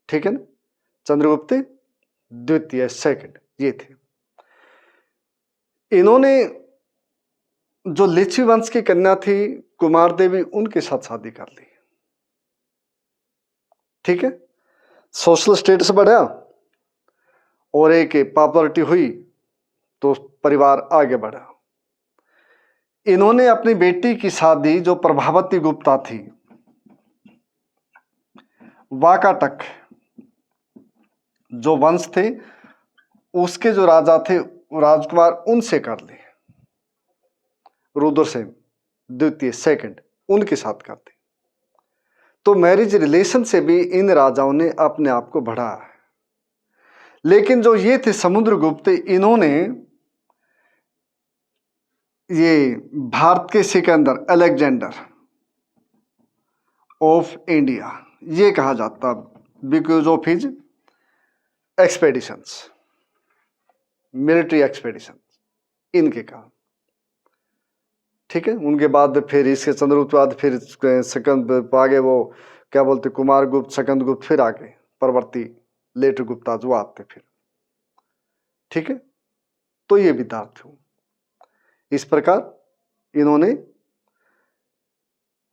ठीक है ना, चंद्रगुप्त द्वितीय सेकंड ये थे। इन्होंने जो लिच्छवी वंश की कन्या थी कुमार देवी, उनके साथ शादी कर ली। ठीक है, सोशल स्टेटस बढ़ा और एक पॉपुलरिटी हुई, तो परिवार आगे बढ़ा। इन्होंने अपनी बेटी की शादी जो प्रभावती गुप्ता थी, वाकाटक जो वंश थे उसके जो राजा थे राजकुमार, उनसे कर ली, रुद्रसेन द्वितीय सेकंड, उनके साथ कर दी। तो मैरिज रिलेशन से भी इन राजाओं ने अपने आप को बढ़ाया है। लेकिन जो ये थे समुद्रगुप्त, इन्होंने ये भारत के सिकंदर, अलेक्जेंडर ऑफ इंडिया, ये कहा जाता because of his expeditions, military expedition, इनके कारण। ठीक है, उनके बाद फिर इसके चंद्रगुप्त बाद फिर सकंद आगे, वो क्या बोलते, कुमार गुप्त, सकंद गुप्त, फिर आगे परवर्ती लेटर गुप्ता जो आते फिर। ठीक है, तो ये विद्यार्थी हूं, इस प्रकार इन्होंने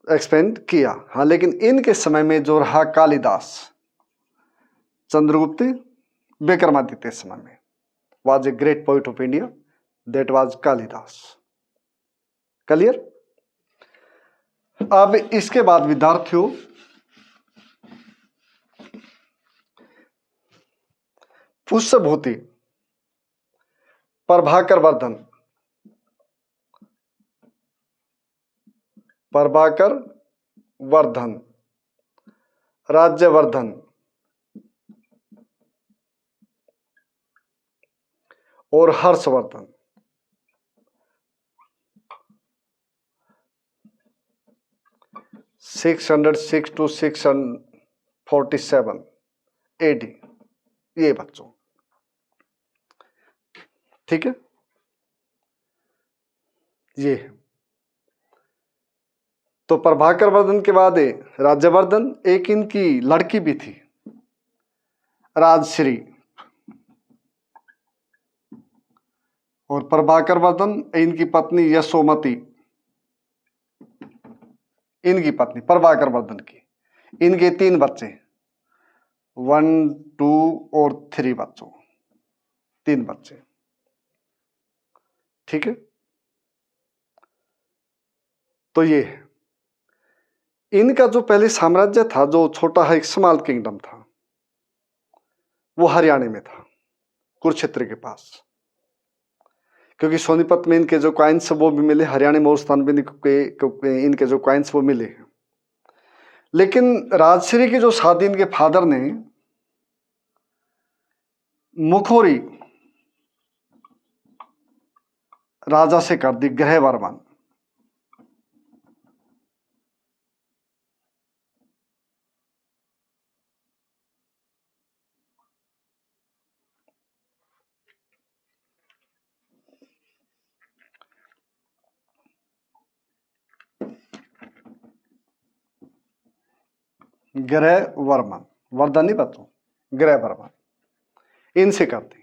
एक्सपेंड किया। हाँ, लेकिन इनके समय में जो रहा कालिदास, चंद्रगुप्त विक्रमादित्य समय में, was a great poet of India, that was Kalidas. Clear. अब इसके बाद विद्यार्थियों पुष्यभूति, प्रभाकर वर्धन, प्रभाकर वर्धन, राज्यवर्धन और हर्षवर्धन, 606 to 647 AD, ये बच्चों। ठीक है, ये है। तो प्रभाकर वर्धन के बाद राज्यवर्धन, एक इनकी लड़की भी थी राजश्री, और प्रभाकर वर्धन इनकी पत्नी यशोमती, इनकी पत्नी प्रभाकर वर्धन की, इनके 3 बच्चे, 1, 2 और 3 बच्चों, 3 बच्चे। ठीक है, तो ये है। इनका जो पहले साम्राज्य था, जो छोटा है एक स्मॉल किंगडम था, वो हरियाणा में था, कुरुक्षेत्र के पास। क्योंकि सोनीपत में इनके जो कॉइन्स वो भी मिले, हरियाणा में स्थान में इनके जो कॉइन्स वो मिले हैं। लेकिन राजश्री की जो शादी इनके फादर ने मुखोरी राजा से कर दी, ग्रह वर्मन। ग्रह वर्मन, वर्धनी बच्चों, ग्रह वर्मन इनसे करती।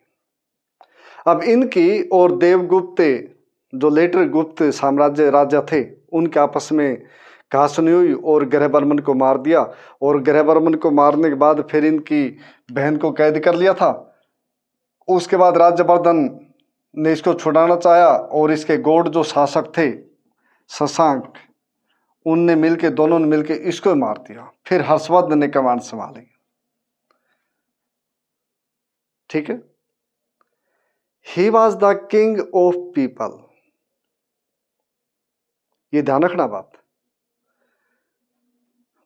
अब इनकी और देवगुप्त जो लेटर गुप्त साम्राज्य राजा थे, उनके आपस में घासनी हुई और ग्रहवर्मन को मार दिया। और ग्रहवर्मन को मारने के बाद फिर इनकी बहन को कैद कर लिया था। उसके बाद राज्यवर्धन ने इसको छुड़ाना चाहा और इसके गौड़ जो शासक थे शशांक, उनने मिलके, दोनों ने मिलके इसको मार दिया। फिर हर्षवर्धन ने कमान संभाली। ठीक है। He was the king of people, ये ध्यान रखना बात।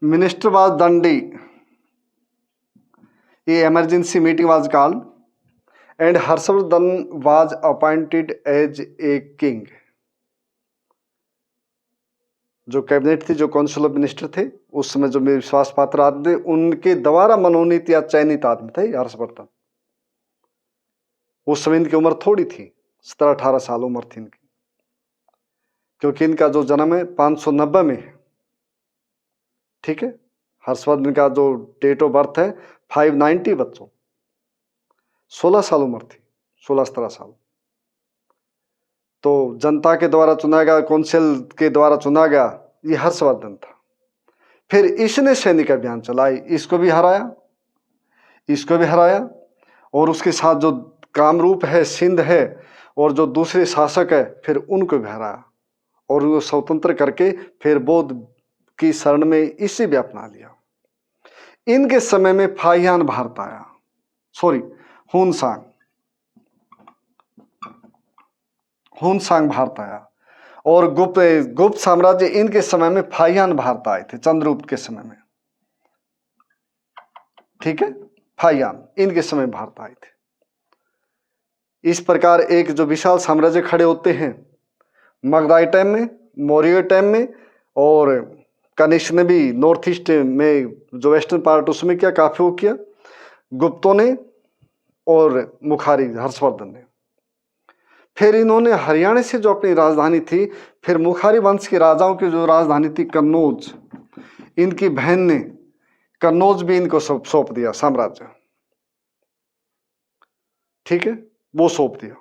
मिनिस्टर वॉज दंडी, ये emergency meeting was called and Harshavardhan was appointed as a king. जो कैबिनेट थी, जो काउंसिल ऑफ मिनिस्टर थे उस समय, जो मेरे विश्वास पात्र आदमी थे, उनके द्वारा मनोनीत या चयनित आदमी थे हर्षवर्धन। उस समय इनकी उम्र थोड़ी थी, 17-18 साल उम्र थी इनकी, क्योंकि इनका जो जन्म है 590 में है। ठीक है। हर्षवर्धन का जो डेट ऑफ बर्थ है 590 बच्चों, 16 साल उम्र थी, 16-17 साल। तो जनता के द्वारा चुना गया, काउंसिल के द्वारा चुना गया, ये हर्षवर्धन था। फिर इसने सैनिक अभियान चलाई, इसको भी हराया, इसको भी हराया, और उसके साथ जो कामरूप है, सिंध है, और जो दूसरे शासक है, फिर उनको भी हराया और वो स्वतंत्र करके फिर बौद्ध की शरण में इसे भी अपना लिया। इनके समय में फाहियान भारत आया, सॉरी हुनसांग भारत आया। और गुप्त साम्राज्य, इनके समय में फाहियान भारत आए थे, चंद्रगुप्त के समय में। ठीक है। फाहियान इनके समय भारत आए थे। इस प्रकार एक जो विशाल साम्राज्य खड़े होते हैं मगधाई टाइम में, मौर्य टाइम में, और कनिष्क ने भी नॉर्थ ईस्ट में जो वेस्टर्न पार्ट उसमें क्या काफी वो किया, गुप्तों ने और मुखारी हर्षवर्धन ने। फिर इन्होंने हरियाणा से जो अपनी राजधानी थी, फिर मुखारी वंश के राजाओं की जो राजधानी थी कन्नौज, इनकी बहन ने कन्नौज भी इनको सौंप दिया साम्राज्य। ठीक है। वो सौंप दिया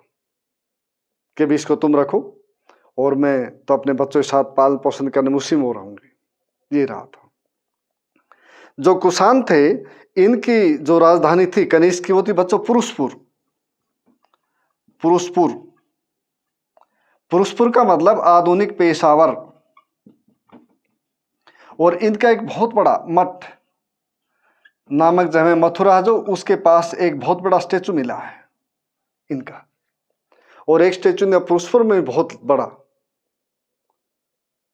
कि भी इसको तुम रखो, और मैं तो अपने बच्चों के साथ पाल पोषण करने में उसी में हो रहूंगी। ये रहा था। जो कुषाण थे, इनकी जो राजधानी थी कनिष्क की, वो थी बच्चों पुरुषपुर। पुरुषपुर, पुरुषपुर का मतलब आधुनिक पेशावर। और इनका एक बहुत बड़ा मठ नामक जगह मथुरा, जो उसके पास एक बहुत बड़ा स्टेचू मिला है इनका, और एक स्टेचू ने पुरुषपुर में बहुत बड़ा,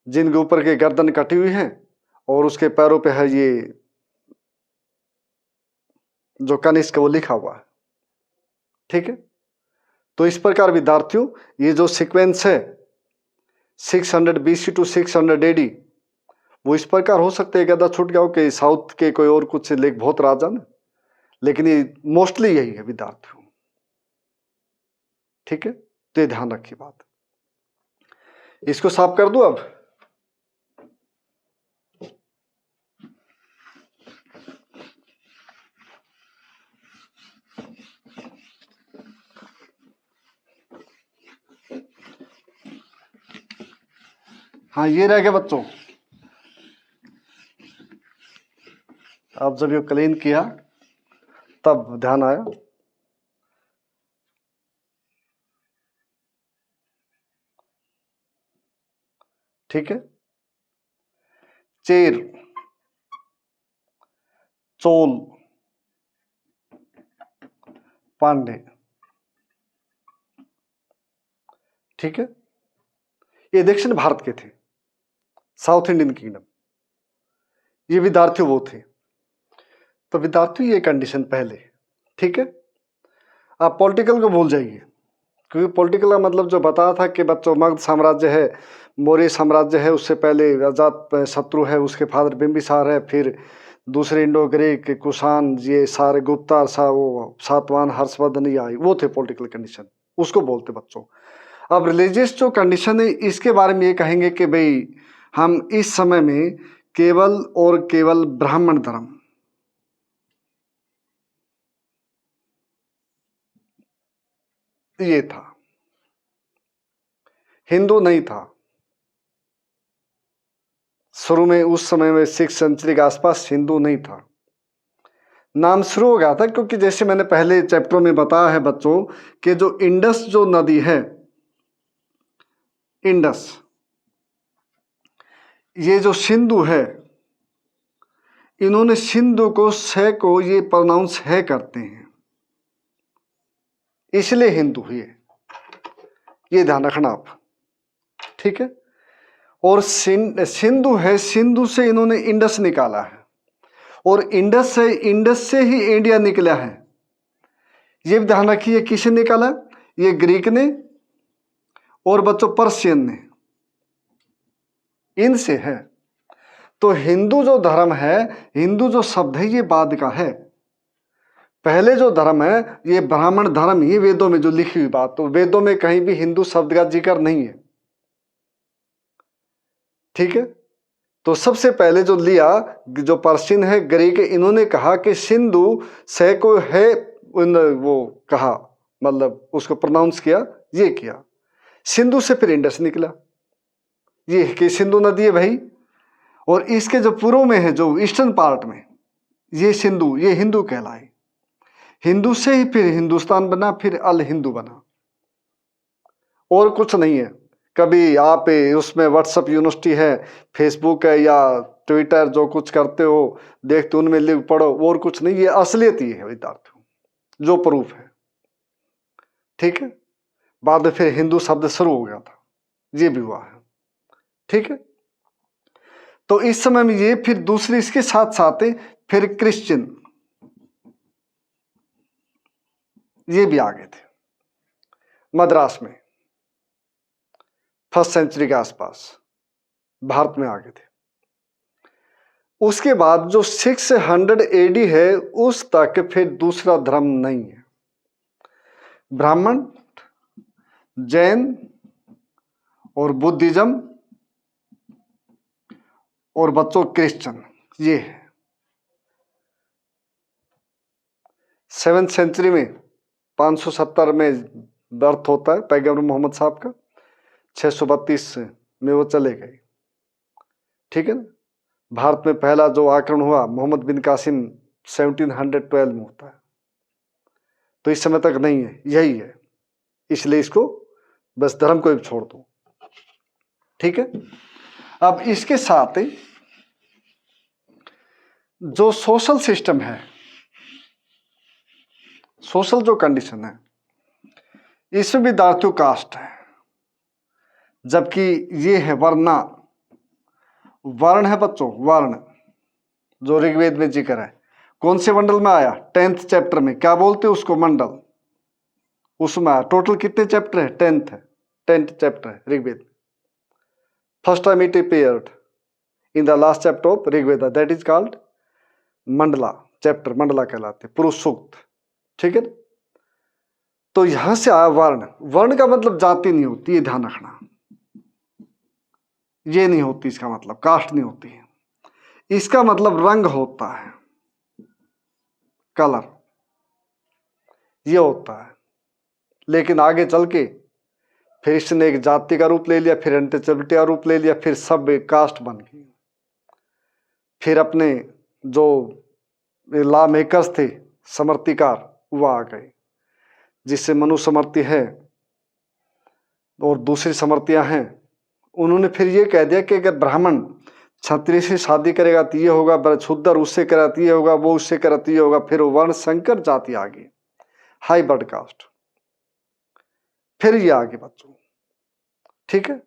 जिनके ऊपर के गर्दन कटी हुई है और उसके पैरों पे है ये जो कनिष्क वो लिखा हुआ है। ठीक है। तो इस प्रकार विद्यार्थियों, ये जो सीक्वेंस है 600 BC टू 600 AD, वो इस प्रकार हो सकता है कि आधा छूट गया हो कि साउथ के कोई और कुछ लेख बहुत राजा ना, लेकिन ये मोस्टली यही है विद्यार्थियों। ठीक है। तो ये ध्यान रखिए बात। इसको साफ कर दूं अब। हाँ, ये रह गया बच्चों। अब जब ये क्लीन किया तब ध्यान आया। ठीक है। चेर, चोल, पांडे। ठीक है, ये दक्षिण भारत के थे, साउथ इंडियन किंगडम। ये विद्यार्थी वो थे। तो विद्यार्थी ये कंडीशन पहले। ठीक है, आप पॉलिटिकल को भूल जाइए, क्योंकि पॉलिटिकल का मतलब जो बताया था कि बच्चों मगध साम्राज्य है, मौर्य साम्राज्य है, उससे पहले अजात शत्रु है, उसके फादर बिंबिसार है, फिर दूसरे इंडो ग्रीक कुषाण, ये सारे गुप्ता वो सातवाहन हर्षवर्धन ये आए, वो थे पॉलिटिकल कंडीशन, उसको बोलते बच्चों। अब रिलीजियस जो कंडीशन है इसके बारे में ये कहेंगे कि भाई हम इस समय में केवल और केवल ब्राह्मण धर्म, ये था, हिंदू नहीं था। शुरू में उस समय में 6th सेंचुरी के आसपास हिंदू नहीं था। नाम शुरू हो गया था क्योंकि जैसे मैंने पहले चैप्टरों में बताया है बच्चों कि जो इंडस जो नदी है, इंडस, ये जो सिंधु है, इन्होंने सिंधु को से को ये प्रोनाउंस है करते हैं, इसलिए हिंदू हुए, ये ध्यान रखना आप। ठीक है, और सिंधु है, सिंधु से इन्होंने इंडस निकाला है, और इंडस से ही इंडिया निकला है। ये भी ध्यान रखिए, किसे निकाला, ये ग्रीक ने और बच्चों पर्शियन ने, इनसे है। तो हिंदू जो धर्म है, हिंदू जो शब्द है, ये बाद का है। पहले जो धर्म है ये ब्राह्मण धर्म ही, वेदों में जो लिखी हुई बात, तो वेदों में कहीं भी हिंदू शब्द का जिक्र नहीं है। ठीक है, तो सबसे पहले जो लिया, जो पर्शियन है, ग्रीक, इन्होंने कहा कि सिंधु से को है, वो कहा, मतलब उसको प्रोनाउंस किया, ये किया। सिंधु से फिर इंडस निकला, ये कि सिंधु नदी है भाई, और इसके जो पूर्व में है, जो ईस्टर्न पार्ट में, ये सिंधु, ये हिंदू कहलाए। हिंदू से ही फिर हिंदुस्तान बना, फिर अल हिंदू बना, और कुछ नहीं है। कभी आप उसमें व्हाट्सएप यूनिवर्सिटी है, फेसबुक है, या ट्विटर जो कुछ करते हो देखते, उनमें लिख पढ़ो, और कुछ नहीं, ये असलियत ही है विद्यार्थियों, जो प्रूफ है। ठीक है, बाद में फिर हिंदू शब्द शुरू हो गया था, ये भी हुआ है। ठीक है, तो इस समय में ये, फिर दूसरे इसके साथ साथ फिर क्रिश्चियन, ये भी आ गए थे मद्रास में, 1st सेंचुरी के आसपास भारत में आ गए थे। उसके बाद जो 600 AD है, उस तक फिर दूसरा धर्म नहीं है। ब्राह्मण, जैन और बुद्धिज्म और बच्चों क्रिश्चियन, ये है। 7th सेंचुरी में 570 में बर्थ होता है पैगंबर मोहम्मद साहब का, 632 में वो चले गए। ठीक है ना, भारत में पहला जो आक्रमण हुआ मोहम्मद बिन कासिम 1712 में होता है, तो इस समय तक नहीं है, यही है, इसलिए इसको बस धर्म को भी छोड़ दो। ठीक है, अब इसके साथ जो सोशल सिस्टम है, सोशल जो कंडीशन है, इसमें विद्यार्थियों कास्ट है, जबकि ये है वर्णा, वर्ण है बच्चों, वर्ण जो ऋग्वेद में जिक्र है, कौन से मंडल में आया, 10th चैप्टर में, क्या बोलते हैं उसको, मंडल, उसमें आया। टोटल कितने चैप्टर है, 10th है, 10th चैप्टर है Rigveda. First time it appeared in the last chapter of Rigveda, that is called mandala chapter, mandala कहलाते, पुरुष सूक्त। ठीक है, तो यहां से आया वर्ण। वर्ण का मतलब जाति नहीं होती, ये ध्यान रखना, ये नहीं होती, इसका मतलब कास्ट नहीं होती है, इसका मतलब रंग होता है, कलर, ये होता है। लेकिन आगे चल के फिर इसने एक जाति का रूप ले लिया, फिर अनटचेबिलिटी का रूप ले लिया, फिर सब कास्ट बन गई। फिर अपने जो लॉ मेकर्स थे, समर्तिकार, वो आ गए, जिससे मनुस्मृति है और दूसरी समर्तियां हैं। उन्होंने फिर ये कह दिया कि अगर ब्राह्मण क्षत्रिय से शादी करेगा तो ये होगा, शूद्र उससे करा तो ये होगा, वो उससे करा तो ये होगा, फिर वर्ण संकर जाति आगे, हाई बर्ड कास्ट, फिर ये आगे बच्चों। ठीक है,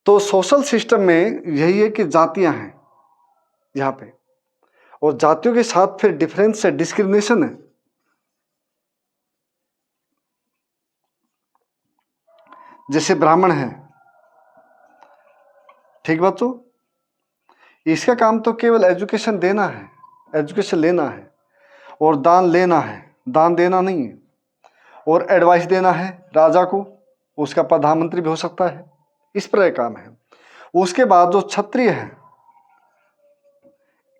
तो सोशल सिस्टम में यही है कि जातियां हैं यहाँ पे, और जातियों के साथ फिर डिफरेंस है, डिस्क्रिमिनेशन है। जैसे ब्राह्मण है, ठीक बच्चों, इसका काम तो केवल एजुकेशन देना है, एजुकेशन लेना है, और दान लेना है, दान देना नहीं है, और एडवाइस देना है राजा को, उसका प्रधानमंत्री भी हो सकता है, इस पर काम है। उसके बाद जो क्षत्रिय है,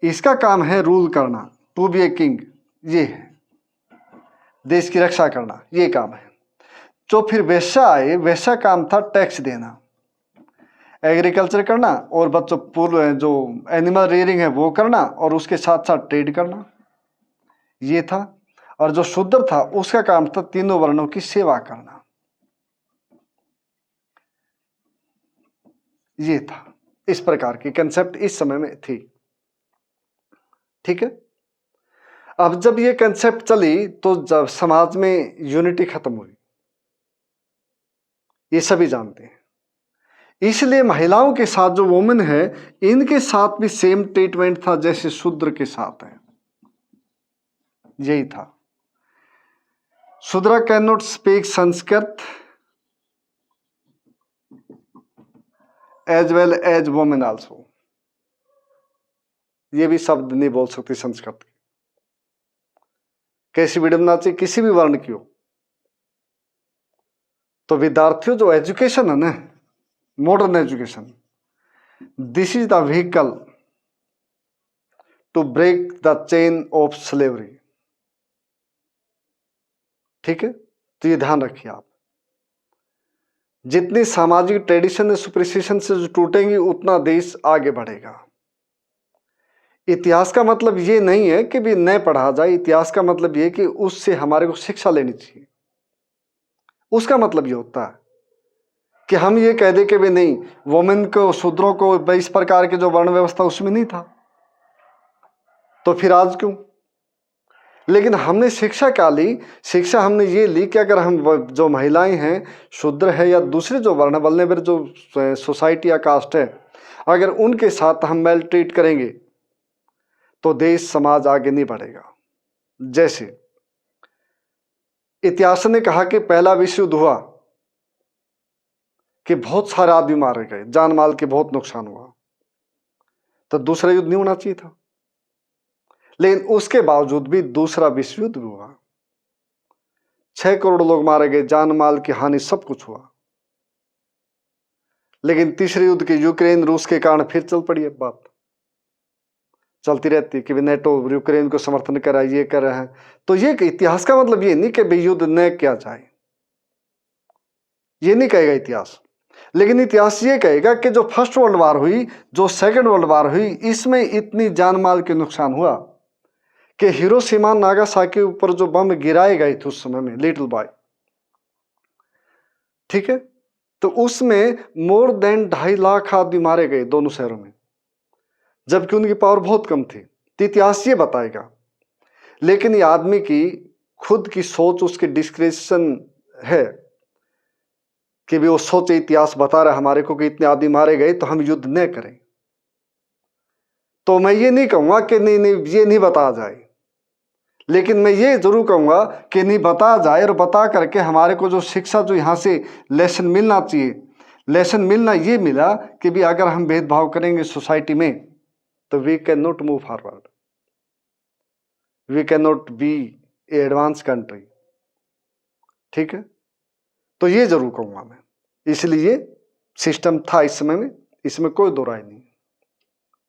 इसका काम है रूल करना, टू बी ए किंग, ये है देश की रक्षा करना, ये काम है। जो फिर वैश्य आए, वैश्य काम था टैक्स देना, एग्रीकल्चर करना, और बच्चों पूर्व जो एनिमल रेयरिंग है वो करना, और उसके साथ साथ ट्रेड करना, ये था। और जो शूद्र था उसका काम था तीनों वर्णों की सेवा करना, ये था। इस प्रकार की कंसेप्ट इस समय में थी। ठीक है, अब जब ये कंसेप्ट चली तो जब समाज में यूनिटी खत्म हुई, ये सभी जानते हैं। इसलिए महिलाओं के साथ जो वुमेन है, इनके साथ भी सेम ट्रीटमेंट था जैसे शूद्र के साथ है, यही था। Shudra can not speak Sanskrit as well as women also, ये भी शब्द नहीं बोल सकती संस्कृत के, कैसी विडम्बना चाहिए किसी भी वर्ण की हो। तो विद्यार्थियों, जो एजुकेशन है ना, modern education, this is the vehicle to break the chain of slavery. ठीक है, तो ये ध्यान रखिए आप, जितनी सामाजिक ट्रेडिशन सुपरस्टिशन से जो टूटेंगी उतना देश आगे बढ़ेगा। इतिहास का मतलब ये नहीं है कि भी न पढ़ा जाए, इतिहास का मतलब ये कि उससे हमारे को शिक्षा लेनी चाहिए। उसका मतलब ये होता है कि हम ये कह दे कि भी नहीं, वुमेन को, शूद्रों को इस प्रकार के जो वर्ण व्यवस्था उसमें नहीं था, तो फिर आज क्यों? लेकिन हमने शिक्षा क्या ली? शिक्षा हमने ये ली कि अगर हम जो महिलाएं हैं, शूद्र है या दूसरे जो वर्ण वल्नरेबल जो सोसाइटी या कास्ट है, अगर उनके साथ हम मेल ट्रीट करेंगे तो देश समाज आगे नहीं बढ़ेगा। जैसे इतिहास ने कहा कि पहला विश्व युद्ध हुआ कि बहुत सारे आदमी मारे गए, जान माल के बहुत नुकसान हुआ, तो दूसरा युद्ध नहीं होना चाहिए था। लेकिन उसके बावजूद भी दूसरा विश्व युद्ध भी हुआ, 6 करोड़ लोग मारे गए, जान माल की हानि सब कुछ हुआ। लेकिन तीसरे युद्ध के यूक्रेन रूस के कारण फिर चल पड़ी, अब बात चलती रहती कि नेटो यूक्रेन को समर्थन कर रहा है, ये कर रहे हैं। तो ये इतिहास का मतलब ये नहीं कि भाई युद्ध न किया जाए, ये नहीं कहेगा इतिहास। लेकिन इतिहास ये कहेगा कि जो फर्स्ट वर्ल्ड वार हुई, जो सेकंड वर्ल्ड वार हुई, इसमें इतनी जान माल के नुकसान हुआ कि हिरोशिमा नागासाकी के ऊपर जो बम गिराए गए थे उस समय में, लिटिल बॉय, ठीक है, तो उसमें मोर देन 2.5 लाख आदमी मारे गए दोनों शहरों में, जबकि उनकी पावर बहुत कम थी। तो इतिहास ये बताएगा। लेकिन ये आदमी की खुद की सोच, उसकी डिस्क्रिप्शन है कि भी वो सोचे, इतिहास बता रहा है हमारे को कि इतने आदमी मारे गए तो हम युद्ध न करें। तो मैं ये नहीं कहूंगा कि नहीं नहीं ये नहीं बताया जाए, लेकिन मैं ये जरूर कहूंगा कि नहीं बताया जाए, और बता करके हमारे को जो शिक्षा, जो यहाँ से लेसन मिलना चाहिए, लेसन मिलना ये मिला कि भी अगर हम भेदभाव करेंगे सोसाइटी में तो we can not move forward, we can not be a advance country. ठीक है, तो ये जरूर कहूंगा मैं। इसलिए सिस्टम था इस समय में, इसमें कोई दो राय नहीं।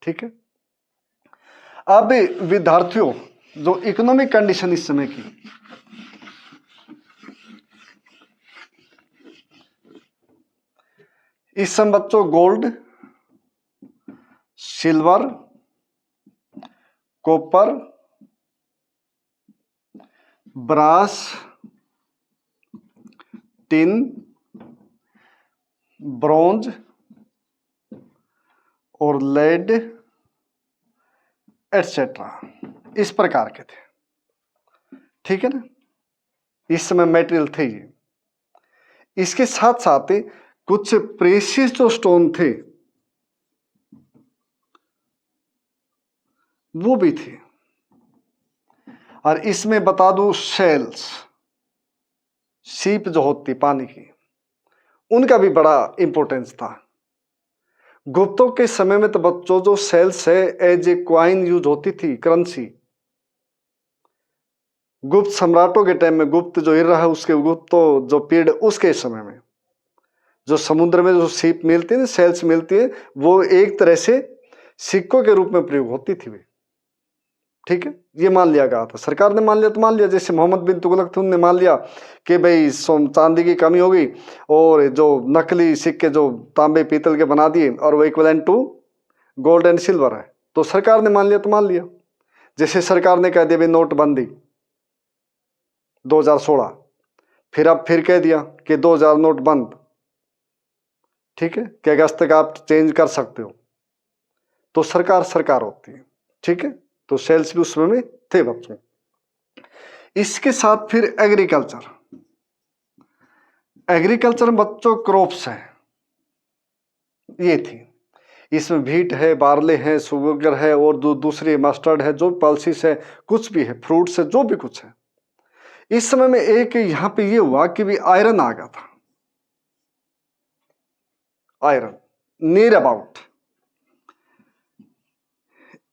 ठीक है, अब विद्यार्थियों, जो इकोनॉमिक कंडीशन इस समय की, इस समय बच्चों gold, silver, copper, brass, tin, bronze और लेड एटसेट्रा, इस प्रकार के थे। ठीक है ना, इस समय मेटेरियल थे ये। इसके साथ साथ कुछ प्रेशियस जो स्टोन थे वो भी थे। और इसमें बता दूं, शेल्स, सीप जो होती पानी की, उनका भी बड़ा इंपॉर्टेंस था। गुप्तों के समय में तो बच्चों जो शेल्स है एज ए क्वाइन यूज होती थी, करेंसी। गुप्त सम्राटों के टाइम में, गुप्त जो इरा है उसके, गुप्त जो पीरियड उसके समय में जो समुद्र में जो सीप मिलती है, सेल्स मिलती है, वो एक तरह से सिक्कों के रूप में प्रयोग होती थी वे। ठीक है, ये मान लिया गया था। सरकार ने मान लिया तो मान लिया, जैसे मोहम्मद बिन तुगलक थे, उन्होंने मान लिया कि भाई चांदी की कमी हो गई और जो नकली सिक्के जो तांबे पीतल के बना दिए और वो equivalent to gold and silver है, तो सरकार ने मान लिया तो मान लिया। जैसे सरकार ने कह दिया भाई नोटबंदी 2016, फिर अब फिर कह दिया कि 2000 नोट बंद। ठीक है, कि अगस्त तक आप चेंज कर सकते हो, तो सरकार सरकार होती है। ठीक है, तो सेल्स भी उसमें में थे बच्चों। इसके साथ फिर एग्रीकल्चर, एग्रीकल्चर में बच्चों क्रॉप्स है, ये थी। इसमें व्हीट है, बार्ले है, शुगर है और दूसरी मस्टर्ड है, जो पल्सिस है, कुछ भी है, फ्रूट्स है, जो भी कुछ है। इस समय में एक यहां पे ये हुआ कि भी आयरन आ गया था। Iron near about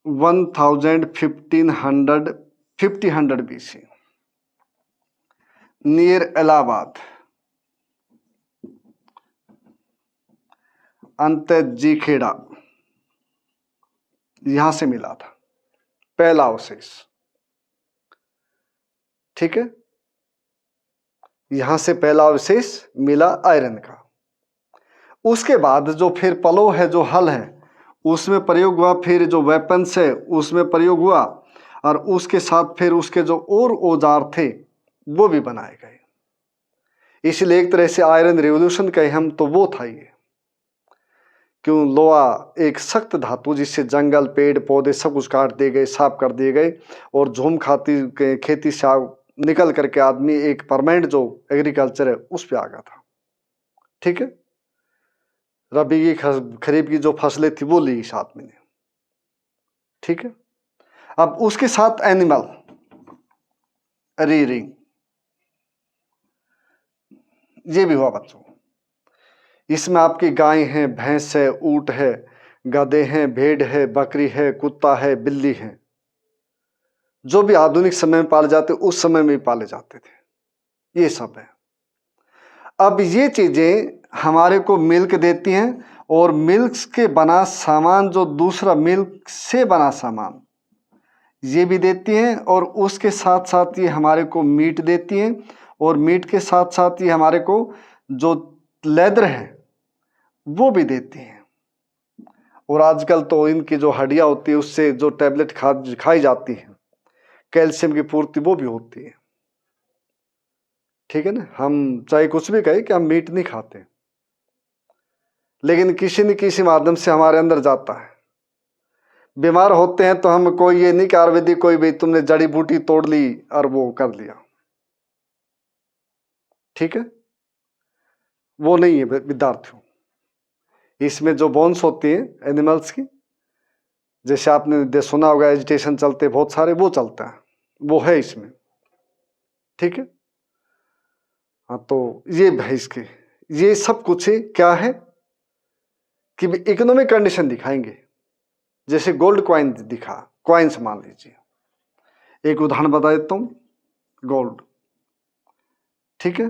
1500 BC near Allahabad, अंतजी खेड़ा, यहां से मिला था पहला अवशेष। ठीक है, यहां से पहला अवशेष मिला आयरन का। उसके बाद जो फिर पलो है, जो हल है, उसमें प्रयोग हुआ। फिर जो वेपन्स है उसमें प्रयोग हुआ, और उसके साथ फिर उसके जो और औजार थे वो भी बनाए गए। इसलिए एक तरह से आयरन रिवॉल्यूशन कहे हम तो वो था ये। क्यों, लोहा एक सख्त धातु जिससे जंगल पेड़ पौधे सब कुछ काट दिए गए, साफ कर दिए गए, और झूम खाती खेती से निकल करके आदमी एक परमानेंट जो एग्रीकल्चर है उस पर आ गया था। ठीक है, रबी की खरीफ की जो फसलें थी वो ली इस आदमी ने। ठीक है, अब उसके साथ एनिमल रीयरिंग, ये भी हुआ बच्चों। इसमें आपकी गाय है, भैंस है, ऊंट है, गधे हैं, भेड़ है, बकरी है, कुत्ता है, बिल्ली है, जो भी आधुनिक समय में पाले जाते उस समय में भी पाले जाते थे, ये सब है। अब ये चीजें हमारे को मिल्क देती हैं, और मिल्क के बना सामान, जो दूसरा मिल्क से बना सामान, ये भी देती हैं, और उसके साथ साथ ये हमारे को मीट देती हैं, और मीट के साथ साथ ये हमारे को जो लेदर है वो भी देती हैं। और आजकल तो इनकी जो हड्डियां होती है उससे जो टैबलेट खाई जाती है, कैल्शियम की पूर्ति वो भी होती है। ठीक है ना, हम चाहे कुछ भी कहें कि हम मीट नहीं खाते, लेकिन किसी न किसी माध्यम से हमारे अंदर जाता है। बीमार होते हैं तो हम कोई ये नहीं कि आयुर्वेदिक कोई भी तुमने जड़ी बूटी तोड़ ली और वो कर लिया। ठीक है, वो नहीं है विद्यार्थियों। इसमें जो बोन्स होती हैं एनिमल्स की, जैसे आपने सुना होगा एजिटेशन चलते बहुत सारे, वो चलता है, वो है इसमें। ठीक है, हाँ, तो ये है इसके, ये सब कुछ क्या है कि इकोनॉमिक कंडीशन दिखाएंगे। जैसे गोल्ड कॉइन दिखा, कॉइन्स मान लीजिए, एक उदाहरण बता देता हूं, गोल्ड। ठीक है,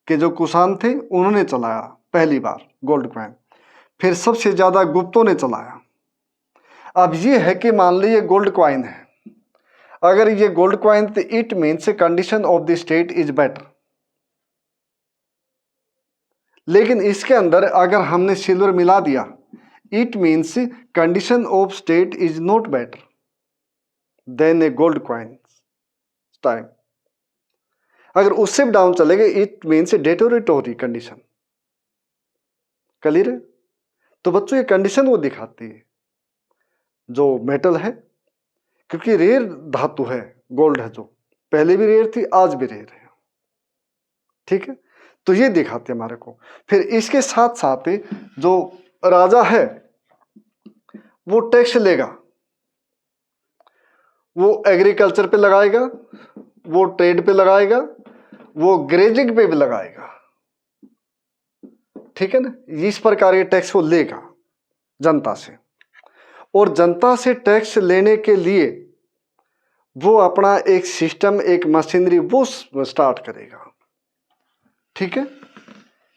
कि जो कुषाण थे उन्होंने चलाया पहली बार गोल्ड कॉइन, फिर सबसे ज्यादा गुप्तों ने चलाया। अब ये है कि मान लीजिए गोल्ड कॉइन है, अगर ये गोल्ड कॉइन तो it means condition of the state is better. लेकिन इसके अंदर अगर हमने सिल्वर मिला दिया, it means condition of state is not better than A gold coin time. अगर उससे भी डाउन चले गए, इट मीन्स डेटोरेटोरी कंडीशन। क्लियर है? तो बच्चों ये कंडीशन वो दिखाती है। जो मेटल है, क्योंकि रेयर धातु है, गोल्ड है, जो पहले भी रेयर थी, आज भी रेयर है। ठीक है, तो ये दिखाते हमारे को। फिर इसके साथ साथ जो राजा है वो टैक्स लेगा, वो एग्रीकल्चर पे लगाएगा, वो ट्रेड पे लगाएगा, वो ग्रेजिंग पे भी लगाएगा। ठीक है ना, इस प्रकार के टैक्स वो लेगा जनता से, और जनता से टैक्स लेने के लिए वो अपना एक सिस्टम, एक मशीनरी वो स्टार्ट करेगा। ठीक है,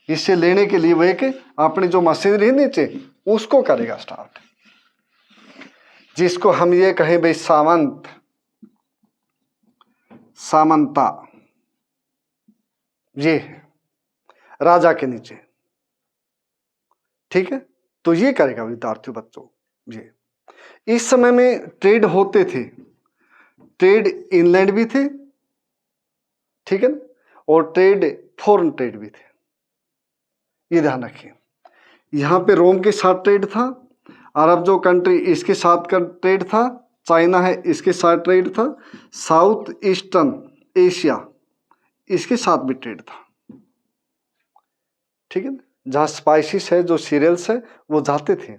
इससे लेने के लिए वो एक अपनी जो मशीनरी है नीचे उसको करेगा स्टार्ट, जिसको हम ये कहें भाई सामंत, सामंता, ये है राजा के नीचे। ठीक है, तो ये करेगा विद्यार्थियों बच्चों। ये इस समय में ट्रेड होते थे, ट्रेड इनलैंड भी थे, ठीक है ना, और ट्रेड फॉरेन ट्रेड भी थे। ये ध्यान रखिए, यहाँ पे रोम के साथ ट्रेड था, अरब जो कंट्री इसके साथ का ट्रेड था, चाइना है इसके साथ ट्रेड था, साउथ ईस्टर्न एशिया इसके साथ भी ट्रेड था। ठीक है ना, जहाँ स्पाइसिस है, जो सीरियल्स है वो जाते थे,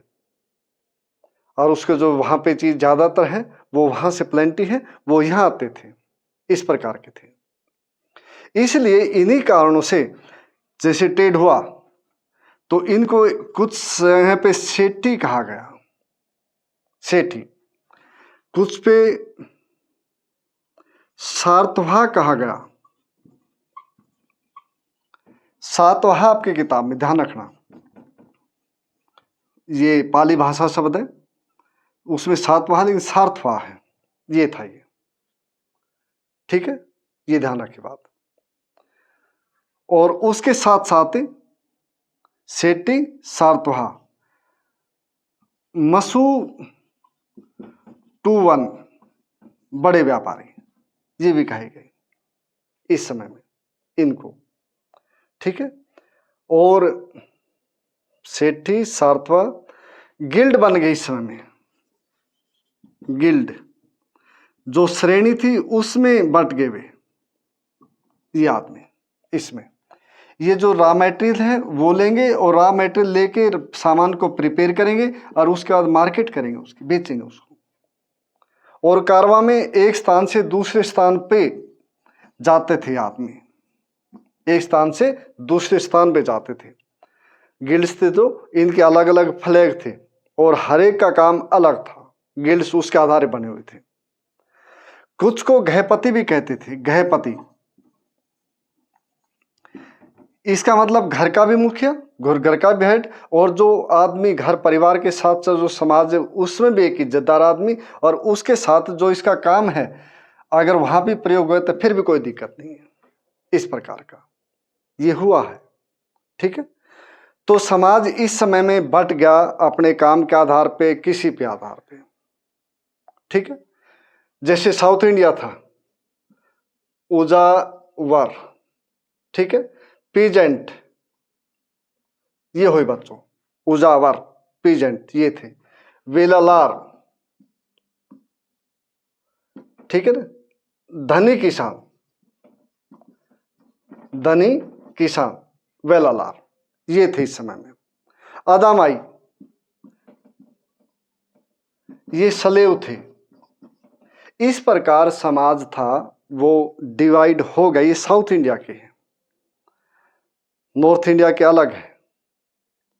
और उसके जो वहाँ पे चीज़ ज़्यादातर है वो वहाँ से प्लेंटी है, वो यहाँ आते थे, इस प्रकार के थे। इसलिए इन्हीं कारणों से जैसे ट्रेड हुआ तो इनको कुछ यहाँ पे सेठी कहा गया, सेठी, कुछ पे सातवाह कहा गया। सातवाह आपकी किताब में ध्यान रखना, ये पाली भाषा शब्द है, उसमें सातवाह लेकिन सार्थवाह है, ये था ये। ठीक है, ये ध्यान रखिए बात। और उसके साथ साथ सेठी, सातवाह, मसू टू वन बड़े व्यापारी, ये भी कहे गए इस समय में इनको। ठीक है, और सेठी, सातवाह, गिल्ड बन गई इस समय में, गिल्ड जो श्रेणी थी उसमें बंट गए वे, ये आदमी। इसमें ये जो रॉ मटेरियल है वो लेंगे, और रॉ मटेरियल लेके सामान को प्रिपेयर करेंगे, और उसके बाद मार्केट करेंगे, उसकी बेचेंगे उसको। और कारवां में एक स्थान से दूसरे स्थान पे जाते थे आदमी, एक स्थान से दूसरे स्थान पे जाते थे। गिल्ड्स थे तो इनके अलग अलग फ्लैग थे, और हर एक का काम अलग था, गिल्ड्स उसके आधार बने हुए थे। कुछ को गृहपति भी कहते थे, गृहपति, इसका मतलब घर का भी मुखिया, घर का भी हेड, और जो आदमी घर परिवार के साथ जो समाज है उसमें भी एक इज्जतदार आदमी, और उसके साथ जो इसका काम है अगर वहां भी प्रयोग हुए तो फिर भी कोई दिक्कत नहीं है, इस प्रकार का ये हुआ है। ठीक है, तो समाज इस समय में बट गया अपने काम के आधार पे, किसी पे आधार पे। ठीक है, जैसे साउथ इंडिया था उजावर, ठीक है, पीजेंट, ये हुई बच्चों, उजावर, पीजेंट ये थे, वेलालार, ठीक है ना, धनी किसान, धनी किसान, वेलालार, ये थे इस समय में। अदामाई, ये सलेव थे। इस प्रकार समाज था वो डिवाइड हो गई। ये साउथ इंडिया के हैं, नॉर्थ इंडिया के अलग है,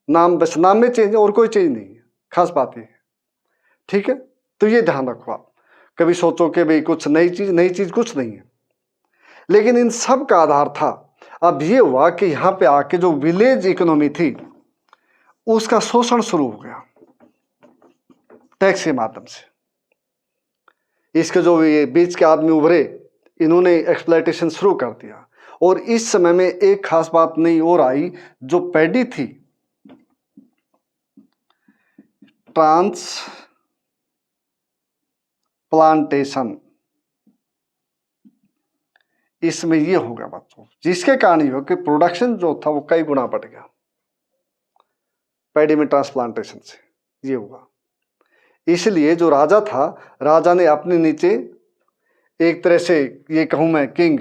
नाम बस नाम में चेंज है और कोई चेंज नहीं है, खास बात ये है। ठीक है, तो ये ध्यान रखो आप, कभी सोचो कि भाई कुछ नई चीज कुछ नहीं है, लेकिन इन सब का आधार था। अब ये हुआ कि यहाँ पे आके जो विलेज इकोनॉमी थी उसका शोषण शुरू हो गया टैक्स के माध्यम से। इसके जो ये बीच के आदमी उभरे, इन्होंने एक्सप्लॉयटेशन शुरू कर दिया। और इस समय में एक खास बात नहीं और आई, जो पैडी थी, ट्रांसप्लांटेशन, इसमें ये होगा बच्चों, जिसके कारण ये हो कि प्रोडक्शन जो था वो कई गुना बढ़ गया पैडी में ट्रांसप्लांटेशन से, ये हुआ। इसलिए जो राजा था, राजा ने अपने नीचे एक तरह से ये कहूँ मैं किंग,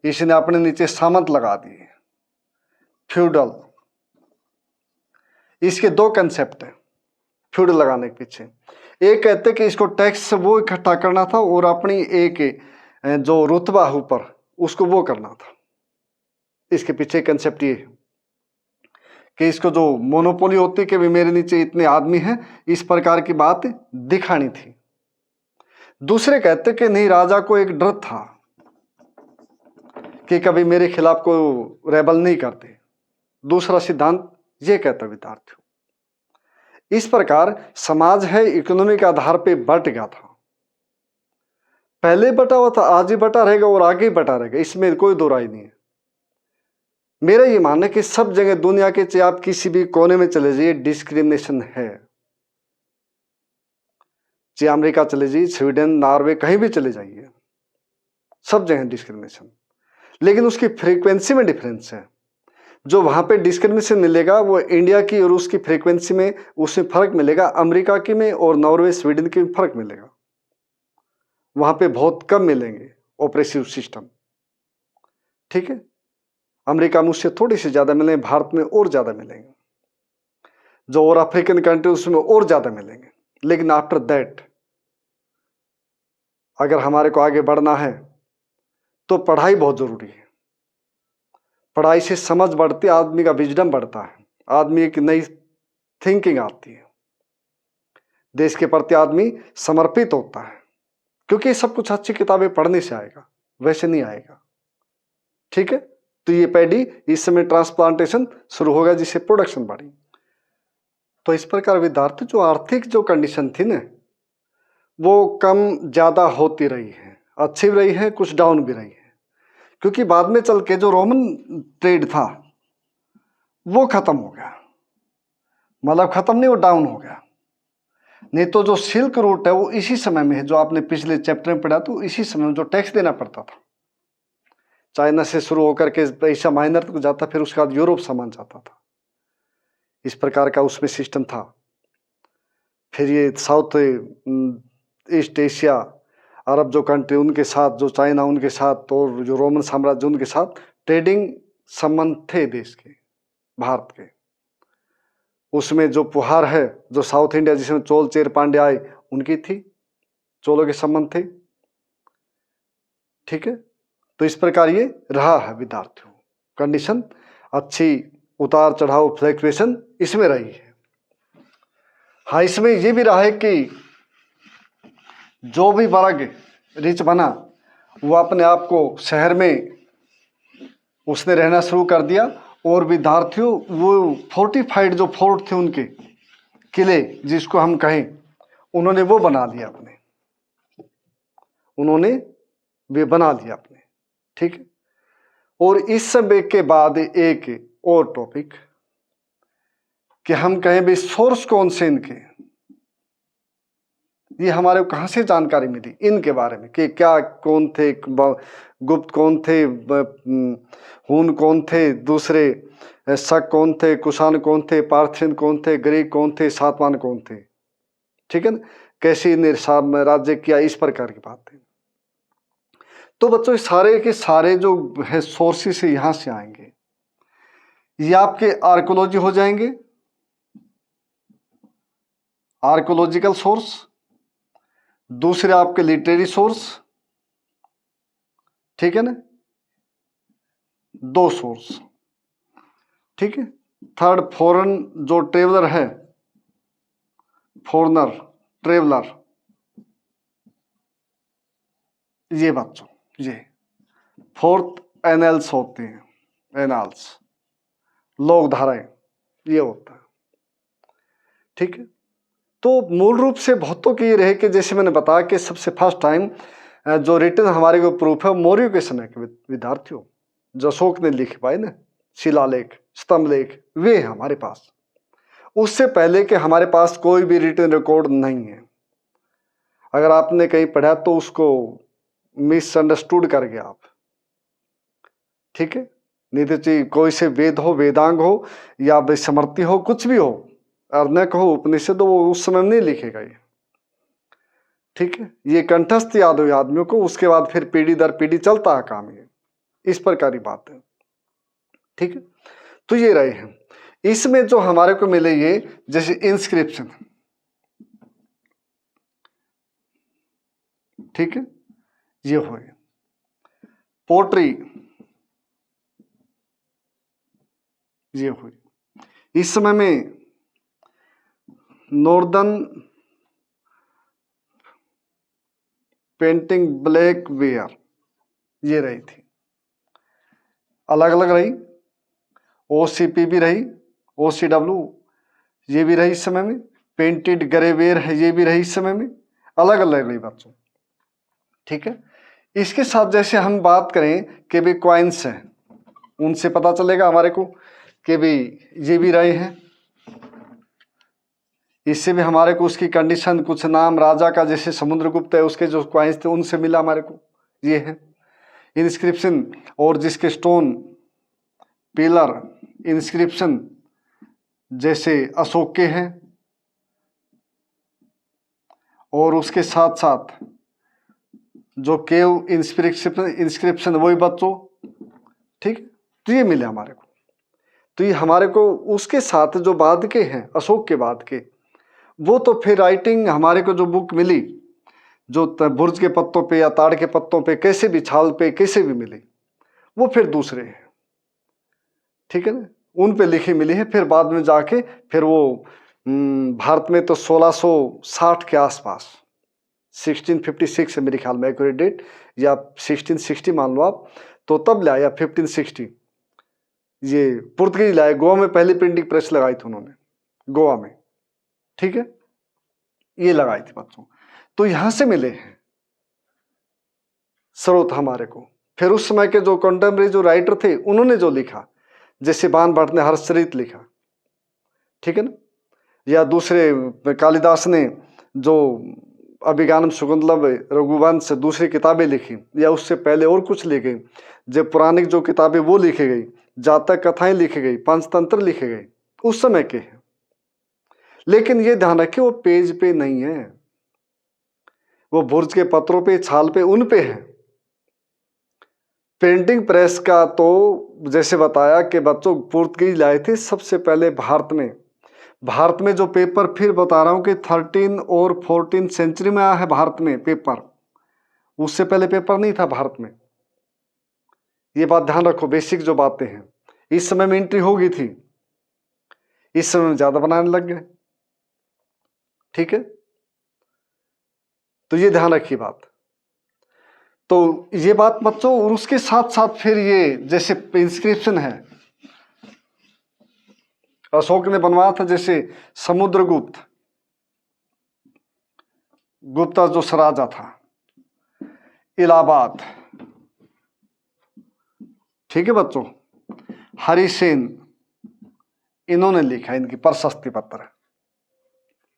इसने अपने नीचे सामंत लगा दिए, फ्यूडल। इसके दो कंसेप्ट हैं फ्यूडल लगाने के पीछे। एक कहते कि इसको टैक्स वो इकट्ठा करना था और अपनी एक जो रुतबा ऊपर उसको वो करना था। इसके पीछे कंसेप्ट ये है कि इसको जो मोनोपोली होती कि भी मेरे नीचे इतने आदमी हैं, इस प्रकार की बात दिखानी थी। दूसरे कहते कि नहीं, राजा को एक डर था कि कभी मेरे खिलाफ कोई रेबल नहीं करते। दूसरा सिद्धांत ये कहता विद्यार्थियों। इस प्रकार समाज है इकोनॉमी के आधार पे बट गया था। पहले बटा हुआ था, आज ही बटा रहेगा और आगे ही बटा रहेगा, इसमें कोई दो राय नहीं है। मेरा ये मानना है कि सब जगह दुनिया के, चाहे आप किसी भी कोने में चले जाइए, डिस्क्रिमिनेशन है। चाहे अमेरिका चले जाइए, स्वीडन, नॉर्वे, कहीं भी चले जाइए, सब जगह डिस्क्रिमिनेशन। लेकिन उसकी फ्रीक्वेंसी में डिफरेंस है। जो वहां पे डिस्क्रिमिनेशन मिलेगा वो इंडिया की और उसकी फ्रीक्वेंसी में उसमें फर्क मिलेगा। अमेरिका की में और नॉर्वे, स्वीडन की में फर्क मिलेगा। वहां पे बहुत कम मिलेंगे ऑपरेसिव सिस्टम। ठीक है, अमेरिका में उससे थोड़ी सी ज्यादा मिलेंगे, भारत में और ज्यादा मिलेंगे, जो और अफ्रीकन कंट्री उसमें और ज्यादा मिलेंगे। लेकिन आफ्टर दैट अगर हमारे को आगे बढ़ना है तो पढ़ाई बहुत जरूरी है। पढ़ाई से समझ बढ़ती है, आदमी का विजडम बढ़ता है, आदमी एक नई थिंकिंग आती है, देश के प्रति आदमी समर्पित होता है। क्योंकि ये सब कुछ अच्छी किताबें पढ़ने से आएगा, वैसे नहीं आएगा। ठीक है, तो ये पैडी इस समय ट्रांसप्लांटेशन शुरू होगा जिससे प्रोडक्शन बढ़ी। तो इस प्रकार विद्यार्थी जो आर्थिक जो कंडीशन थी ना, वो कम ज्यादा होती रही है, अच्छी भी रही है, कुछ डाउन भी रही है। क्योंकि बाद में चल के जो रोमन ट्रेड था वो खत्म हो गया, मतलब खत्म नहीं, वो डाउन हो गया। नहीं तो जो सिल्क रूट है वो इसी समय में है, जो आपने पिछले चैप्टर में पढ़ा, तो इसी समय में जो टैक्स देना पड़ता था, चाइना से शुरू होकर के एशिया माइनर तक जाता, फिर उसके बाद यूरोप सामान जाता था। इस प्रकार का उसमें सिस्टम था। फिर ये साउथ ईस्ट एशिया, अरब जो कंट्री उनके साथ, जो चाइना उनके साथ, और जो रोमन साम्राज्य उनके साथ ट्रेडिंग संबंध थे देश के, भारत के। उसमें जो पुहार है, जो साउथ इंडिया जिसमें चोल चेर पांड्या आए, उनकी थी, चोलों के संबंध थे। ठीक है, तो इस प्रकार ये रहा है विद्यार्थियों, कंडीशन अच्छी, उतार चढ़ाव फ्लक्चुएशन इसमें रही है। हाँ, इसमें ये भी रहा है कि जो भी वर्ग रिच बना वो अपने आप को शहर में उसने रहना शुरू कर दिया, और विद्यार्थियों वो फोर्टिफाइड जो फोर्ट थे उनके किले जिसको हम कहें, उन्होंने वो बना लिया अपने, उन्होंने वे बना लिया अपने। ठीक है, और इस सब के बाद एक और टॉपिक कि हम कहें भी सोर्स कौन से इनके, ये हमारे को कहाँ से जानकारी मिली इनके बारे में कि क्या कौन थे, गुप्त कौन थे, हून कौन थे, दूसरे शक कौन थे, कुषाण कौन थे, पार्थियन कौन थे, ग्रीक कौन थे, सातवाहन कौन थे। ठीक है ना, कैसे इन्हें राज्य किया, इस प्रकार की बात है। तो बच्चों सारे के सारे जो है सोर्सेस यहां से आएंगे। ये आपके आर्कोलॉजी हो जाएंगे, आर्कोलॉजिकल सोर्स। दूसरे आपके लिटरेरी सोर्स, ठीक है ना, दो सोर्स। ठीक है, थर्ड फॉरेन जो ट्रेवलर है, फॉरनर ट्रेवलर, ये बच्चों ये फोर्थ एनल्स होते हैं, एनाल्स लोक धाराएं, ये होता है। ठीक है, तो मूल रूप से बहुतों के ये रहे कि जैसे मैंने बताया कि सबसे फर्स्ट टाइम जो रिटर्न हमारे को प्रूफ है मौर्य के समय के विद्यार्थियों, जो अशोक ने लिख पाए ना, शिलालेख, स्तंभ लेख, वे हैं हमारे पास। उससे पहले के हमारे पास कोई भी रिटर्न रिकॉर्ड नहीं है। अगर आपने कहीं पढ़ा तो उसको मिसअंडरस्टूड कर गया आप। ठीक है, नहीं तो चाहिए कोई से वेद हो, वेदांग हो, या स्मृति हो, कुछ भी हो, और न कहो उपनिषद, वो उस समय में नहीं लिखेगा ये। ठीक है, ये कंठस्थ याद हो आदमियों को, उसके बाद फिर पीढ़ी दर पीढ़ी चलता है काम, ये इस प्रकार की बात है। ठीक है, तो ये रहे हैं। इसमें जो हमारे को मिले ये जैसे इंस्क्रिप्शन, ठीक है, ये हो गए। पोट्री ये हुई। इस समय में नॉर्दर्न पेंटिंग ब्लैक वेयर ये रही थी, अलग अलग रही। OCP भी रही, OCW ये भी रही इस समय में, पेंटेड ग्रेवेयर है ये भी रही इस समय में, अलग अलग रही बच्चों। ठीक है, इसके साथ जैसे हम बात करें कि भी कॉइन्स हैं, उनसे पता चलेगा हमारे को कि भी ये भी रहे हैं। इससे भी हमारे को उसकी कंडीशन, कुछ नाम राजा का जैसे समुद्रगुप्त है, उसके जो कॉइन्स थे उनसे मिला हमारे को, ये है इंस्क्रिप्शन। और जिसके स्टोन पिलर इंस्क्रिप्शन जैसे अशोक के हैं, और उसके साथ साथ जो केव इंस्क्रिप्शन वही बच्चों। ठीक, तो ये मिले हमारे को। तो ये हमारे को उसके साथ जो बाद के हैं, अशोक के बाद के, वो तो फिर राइटिंग हमारे को जो बुक मिली, जो बुर्ज के पत्तों पे या ताड़ के पत्तों पे कैसे भी, छाल पे कैसे भी मिली, वो फिर दूसरे हैं। ठीक है ना, उन पे लिखी मिली है। फिर बाद में जाके फिर वो भारत में तो 1660 के आसपास, 1656 है मेरे ख्याल में एक्यूरेट डेट, या 1660 मान लो आप, तो तब लाया 1560 ये पुर्तगीज लाए। गोवा में पहली प्रिंटिंग प्रेस लगाई थी उन्होंने, गोवा में। ठीक है, ये लगाई थी बच्चों। तो यहां से मिले हैं स्रोत हमारे को। फिर उस समय के जो कंटेम्परेरी जो राइटर थे उन्होंने जो लिखा, जैसे बाण भट्ट ने हर्षचरित लिखा, ठीक है ना, या दूसरे कालिदास ने जो अभिज्ञानम शाकुंतलम रघुवंश दूसरी किताबें लिखी, या उससे पहले और कुछ लिखे, जब पुराणिक जो किताबें वो लिखी गई, जातक कथाएं लिखी गई, पंचतंत्र लिखे गए, उस समय के हैं। लेकिन ये ध्यान रखिए वो पेज पे नहीं है, वो बुर्ज के पत्रों पे, छाल पे, उन पे है। प्रिंटिंग प्रेस का तो जैसे बताया कि बच्चों पुर्तगीज लाए थे सबसे पहले भारत में। भारत में जो पेपर, फिर बता रहा हूं कि 13 और 14 सेंचुरी में आया है भारत में पेपर, उससे पहले पेपर नहीं था भारत में। ये बात ध्यान रखो, बेसिक जो बातें हैं। इस समय में एंट्री हो गई थी, इस समय में ज्यादा बनाने लग गए। ठीक है, तो ये ध्यान रखिए बात। तो ये बात बच्चों, और उसके साथ साथ फिर ये जैसे इंस्क्रिप्शन है, अशोक ने बनवाया था, जैसे समुद्रगुप्त, गुप्ता जो सराजा था, इलाहाबाद, ठीक है बच्चों, हरिसेन, इन्होंने लिखा, इनकी प्रशस्ति पत्र,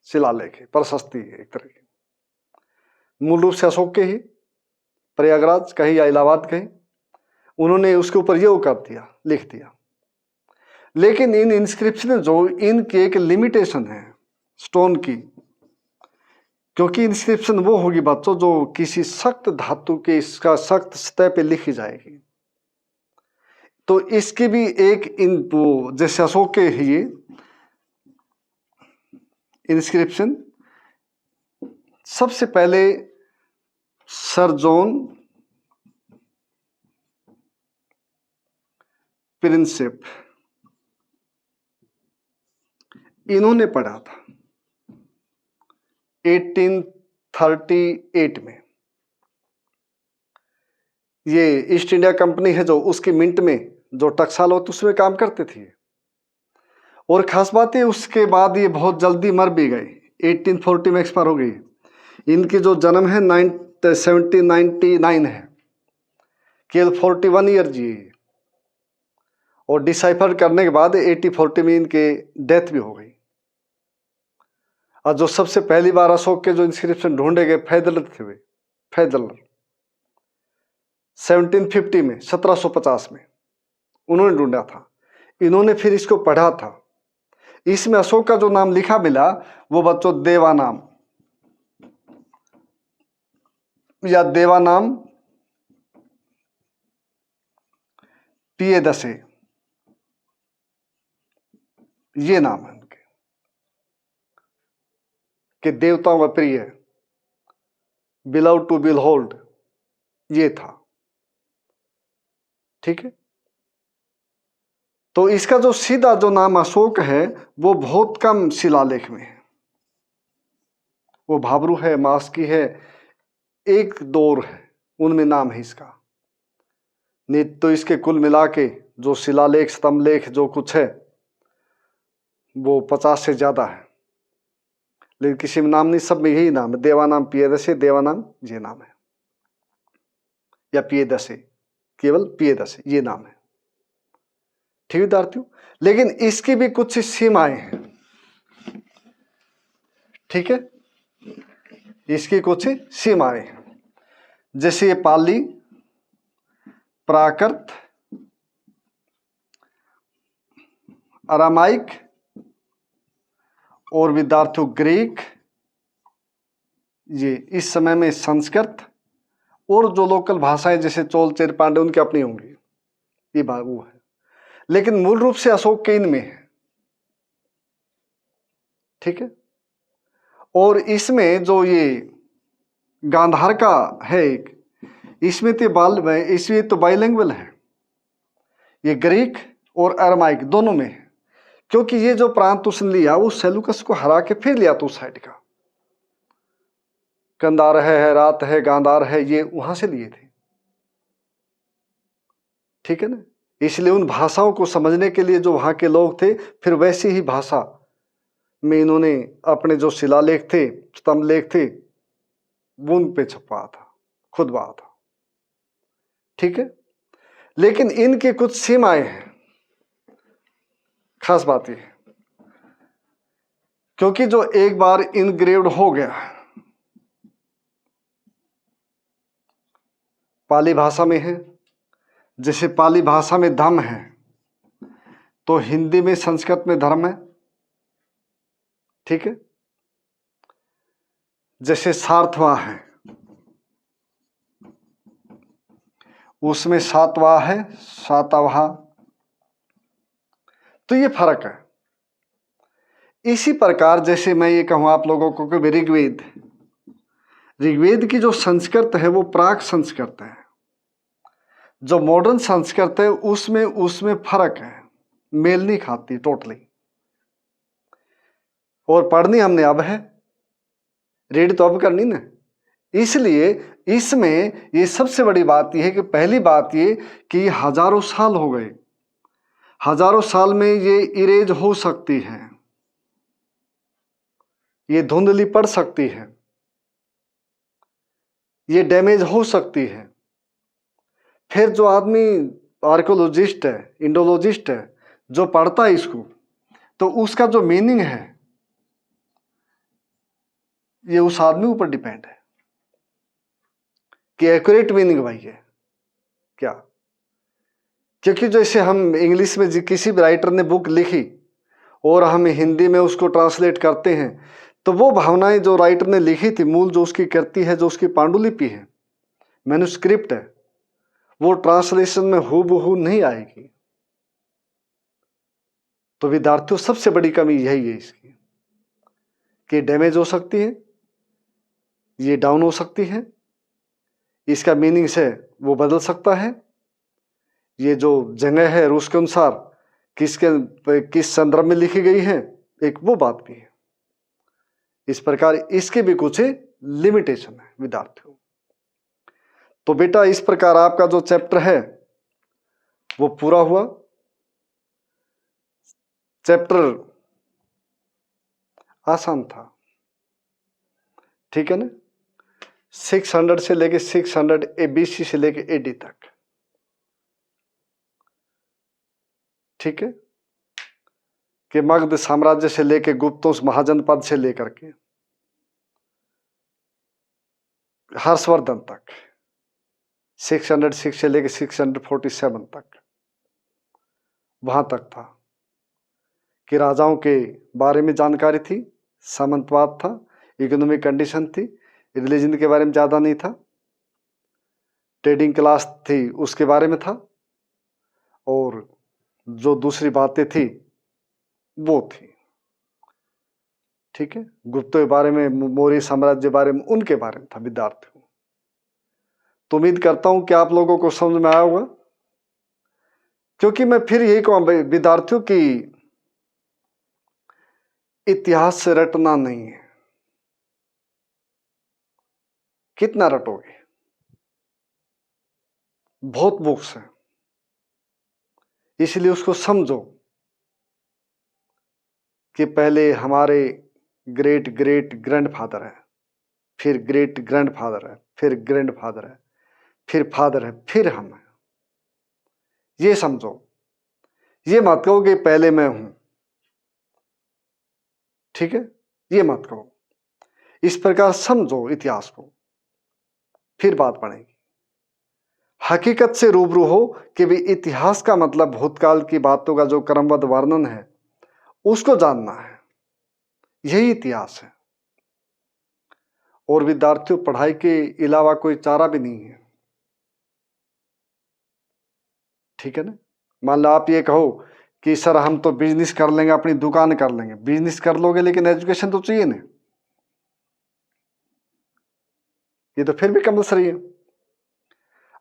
शिलालेख है, प्रशस्ति है एक तरह की, मूल रूप से अशोक के ही, प्रयागराज कहीं या इलाहाबाद कहीं, उन्होंने उसके ऊपर ये वो कर दिया, लिख दिया। लेकिन इन इंस्क्रिप्शन जो, इनकी एक लिमिटेशन है स्टोन की, क्योंकि इंस्क्रिप्शन वो होगी बच्चों जो किसी सख्त धातु के, इसका सख्त सतह पे लिखी जाएगी। तो इसकी भी एक इन वो जैसे अशोक के ही इंस्क्रिप्शन, सबसे पहले सर जॉन प्रिंसेप, इन्होंने पढ़ा था 1838 में। ये ईस्ट इंडिया कंपनी है जो, उसकी मिंट में जो टकसाल होती उसमें काम करते थे। और खास बात है उसके बाद ये बहुत जल्दी मर भी गए, 1840 में एक्सपायर हो गई। इनकी जो जन्म है 1799 है, केवल 41 ईयर जिए, और डिसाइफर करने के बाद 1840 में इनके डेथ भी हो गई। और जो सबसे पहली बार अशोक के जो इंस्क्रिप्शन ढूंढे गए, फैदलर थे वे, फैदलर 1750 में, 1750 में उन्होंने ढूंढा था। इन्होंने फिर इसको पढ़ा था, इसमें अशोक का जो नाम लिखा मिला वो बच्चों देवानाम या देवानाम पियदसे, ये नाम है उनके, कि देवताओं का प्रिय, बिलव टू बिलहोल्ड, ये था। ठीक है, तो इसका जो सीधा जो नाम अशोक है वो बहुत कम शिलालेख में है। वो भाबरू है, मास्की है, एक दौर है, उनमें नाम है इसका। नहीं तो इसके कुल मिला के जो शिलालेख स्तंभलेख जो कुछ है वो 50 से ज्यादा है, लेकिन किसी में नाम नहीं, सब में यही नाम है, देवानाम पियदसे, देवानाम ये नाम है, या पियदसे, केवल पियदसे ये नाम है। ठीक है विद्यार्थियों, लेकिन इसकी भी कुछ सीमाएं हैं। ठीक है, इसकी कुछ सीमाएं हैं, जैसे ये पाली, प्राकृत, अरामाइक और विद्यार्थियों ग्रीक, ये इस समय में संस्कृत, और जो लोकल भाषाएं जैसे चोल चेर पांडे उनकी अपनी होंगी, ये बात वो है, लेकिन मूल रूप से अशोक के इनमें है। ठीक है, और इसमें जो ये गांधार का है एक, इसमें तो बाइलिंगुअल है, ये ग्रीक और अरामाइक दोनों में है, क्योंकि ये जो प्रांत उसने लिया वो सेलुकस को हरा के फिर लिया तो उस साइड का, कंदार है, रात है, गांधार है, ये वहां से लिए थे। ठीक है ना, इसलिए उन भाषाओं को समझने के लिए जो वहां के लोग थे, फिर वैसी ही भाषा में इन्होंने अपने जो शिलालेख थे, स्तंभलेख थे, वो उन पे छपवा था, खुदवा था। ठीक है, लेकिन इनके कुछ सीमाएं हैं। खास बात यह है, क्योंकि जो एक बार इनग्रेव्ड हो गया, पाली भाषा में है, जैसे पाली भाषा में धम है तो हिंदी में संस्कृत में धर्म है। ठीक है, जैसे सार्थवा है उसमें सातवा है, सातवा, तो ये फर्क है। इसी प्रकार जैसे मैं ये कहूं आप लोगों को कि ऋग्वेद की जो संस्कृत है वो प्राक संस्कृत है, जो मॉडर्न संस्कृत है उसमें फर्क है, मेल नहीं खाती टोटली। और पढ़नी हमने अब है, रीड तो अब करनी ना, इसलिए इसमें ये सबसे बड़ी बात यह है कि पहली बात ये कि हजारों साल हो गए, हजारों साल में ये इरेज हो सकती है, ये धुंधली पड़ सकती है, ये डैमेज हो सकती है। फिर जो आदमी आर्कोलॉजिस्ट है, इंडोलॉजिस्ट है, जो पढ़ता है इसको, तो उसका जो मीनिंग है ये उस आदमी ऊपर डिपेंड है कि एक्यूरेट मीनिंग भाई है क्या। क्योंकि जैसे हम इंग्लिश में किसी भी राइटर ने बुक लिखी और हम हिंदी में उसको ट्रांसलेट करते हैं, तो वो भावनाएं जो राइटर ने लिखी थी, मूल जो उसकी कृति है, जो उसकी पांडुलिपि है, मैन्युस्क्रिप्ट है, वो ट्रांसलेशन में हूबहू नहीं आएगी। तो विद्यार्थियों सबसे बड़ी कमी यही है इसकी, कि डैमेज हो सकती है, ये डाउन हो सकती है, इसका मीनिंग से वो बदल सकता है, ये जो जगह है रूस के अनुसार किस संदर्भ में लिखी गई है, एक वो बात भी है। इस प्रकार इसके भी कुछ लिमिटेशन है विद्यार्थियों। तो बेटा इस प्रकार आपका जो चैप्टर है वो पूरा हुआ। चैप्टर आसान था, ठीक है ना, 600 से लेके 600 ABC से लेके AD तक। ठीक है, कि मगध साम्राज्य से लेके गुप्तों महाजनपद से लेकर के हर्षवर्धन तक, 606 से लेके 647 तक, वहां तक था कि राजाओं के बारे में जानकारी थी, सामंतवाद था, इकोनॉमिक कंडीशन थी, रिलीजन के बारे में ज़्यादा नहीं था, ट्रेडिंग क्लास थी उसके बारे में था, और जो दूसरी बातें थी वो थी। ठीक है, गुप्तों के बारे में, मौर्य साम्राज्य के बारे में, उनके बारे में था विद्यार्थियों। तो उम्मीद करता हूं कि आप लोगों को समझ में आया होगा, क्योंकि मैं फिर यही कहूँ विद्यार्थियों की इतिहास से रटना नहीं है। कितना रटोगे, बहुत बुक्स है, इसलिए उसको समझो कि पहले हमारे ग्रेट ग्रेट ग्रैंडफादर है, फिर ग्रेट ग्रैंडफादर है, फिर ग्रैंडफादर है, फिर फादर है, फिर हम हैं। ये समझो, ये मत कहो कि पहले मैं हूं। ठीक है, ये मत कहो, इस प्रकार समझो इतिहास को, फिर बात बढ़ेगी। हकीकत से रूबरू हो कि भी इतिहास का मतलब भूतकाल की बातों का जो क्रमबद्ध वर्णन है उसको जानना है, यही इतिहास है। और विद्यार्थियों, पढ़ाई के अलावा कोई चारा भी नहीं है। ठीक है ना, मान लो आप ये कहो कि सर हम तो बिजनेस कर लेंगे, अपनी दुकान कर लेंगे। बिजनेस कर लोगे लेकिन एजुकेशन तो चाहिए ना, ये तो फिर भी कंपल्सरी है।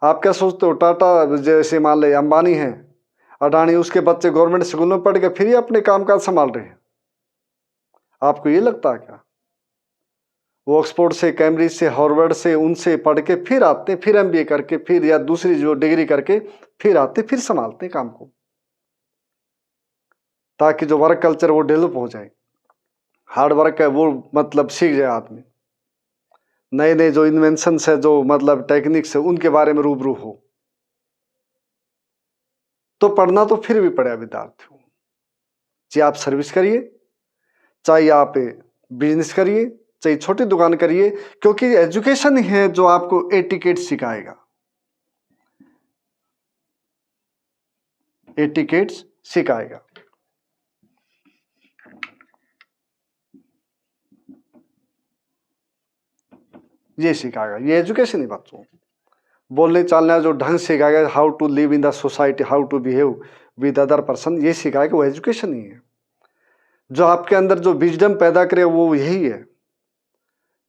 आप क्या सोचते हो, टाटा जैसे मान ले अंबानी है, अडानी, उसके बच्चे गवर्नमेंट स्कूल में पढ़ के फिर ही अपने कामकाज संभाल रहे हैं? आपको ये लगता है क्या? वो ऑक्सफोर्ड से, कैम्ब्रिज से, हार्वर्ड से, उनसे पढ़ के फिर आते, फिर एमबीए करके, फिर या दूसरी जो डिग्री करके फिर आते, फिर संभालते काम को, ताकि जो वर्क कल्चर वो डेवलप हो जाए, हार्ड वर्क है वो मतलब सीख जाए आदमी, नए नए जो इन्वेंशंस है, जो मतलब टेक्निक्स है, उनके बारे में रूबरू हो। तो पढ़ना तो फिर भी पड़ेगा विद्यार्थियों, चाहे आप सर्विस करिए, चाहे आप बिजनेस करिए, चाहे छोटी दुकान करिए, क्योंकि एजुकेशन ही है जो आपको एटिकेट सिखाएगा, एटिकेट्स सिखाएगा। ये सिखाएगा, ये एजुकेशन ही बच्चों। बोलने चालना जो ढंग सिखाएगा, how to live in the society, how to behave with other person, ये सिखाएगा, वो एजुकेशन ही है। जो आपके अंदर जो विजडम पैदा करे वो यही है।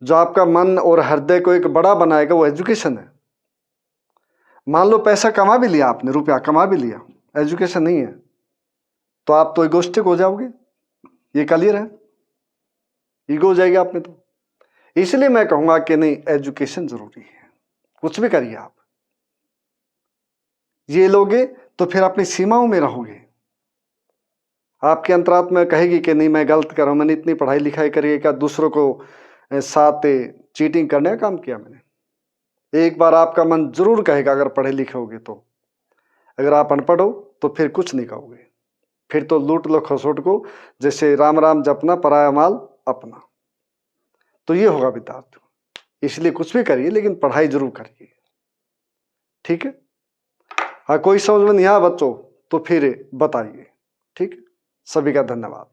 जो आपका मन और हृदय को एक बड़ा बनाएगा वो एजुकेशन है। मान लो पैसा कमा भी लिया आपने, रुपया कमा भी लिया, एजुकेशन नहीं है तो आप तो इगोस्टिक हो जाओगे, ये क्लियर है, ईगो हो जाएगी आप में। तो इसलिए मैं कहूंगा कि नहीं, एजुकेशन जरूरी है। कुछ भी करिए आप, ये लोगे तो फिर अपनी सीमाओं में रहोगे। आपके अंतरात्मा कहेगी कि नहीं मैं गलत कर रहा हूं, मैंने इतनी पढ़ाई लिखाई करी है, क्या दूसरों को साथ चीटिंग करने का काम किया मैंने? एक बार आपका मन जरूर कहेगा, अगर पढ़े लिखे होगे तो। अगर आप अनपढ़ हो तो फिर कुछ नहीं कहोगे, फिर तो लूट लो खसोट को, जैसे राम राम जपना, पराया माल अपना। तो ये होगा विद्यार्थियों। इसलिए कुछ भी करिए लेकिन पढ़ाई जरूर करिए। ठीक है, हाँ कोई समझ में नहीं आया बच्चों तो फिर बताइए। ठीक, सभी का धन्यवाद।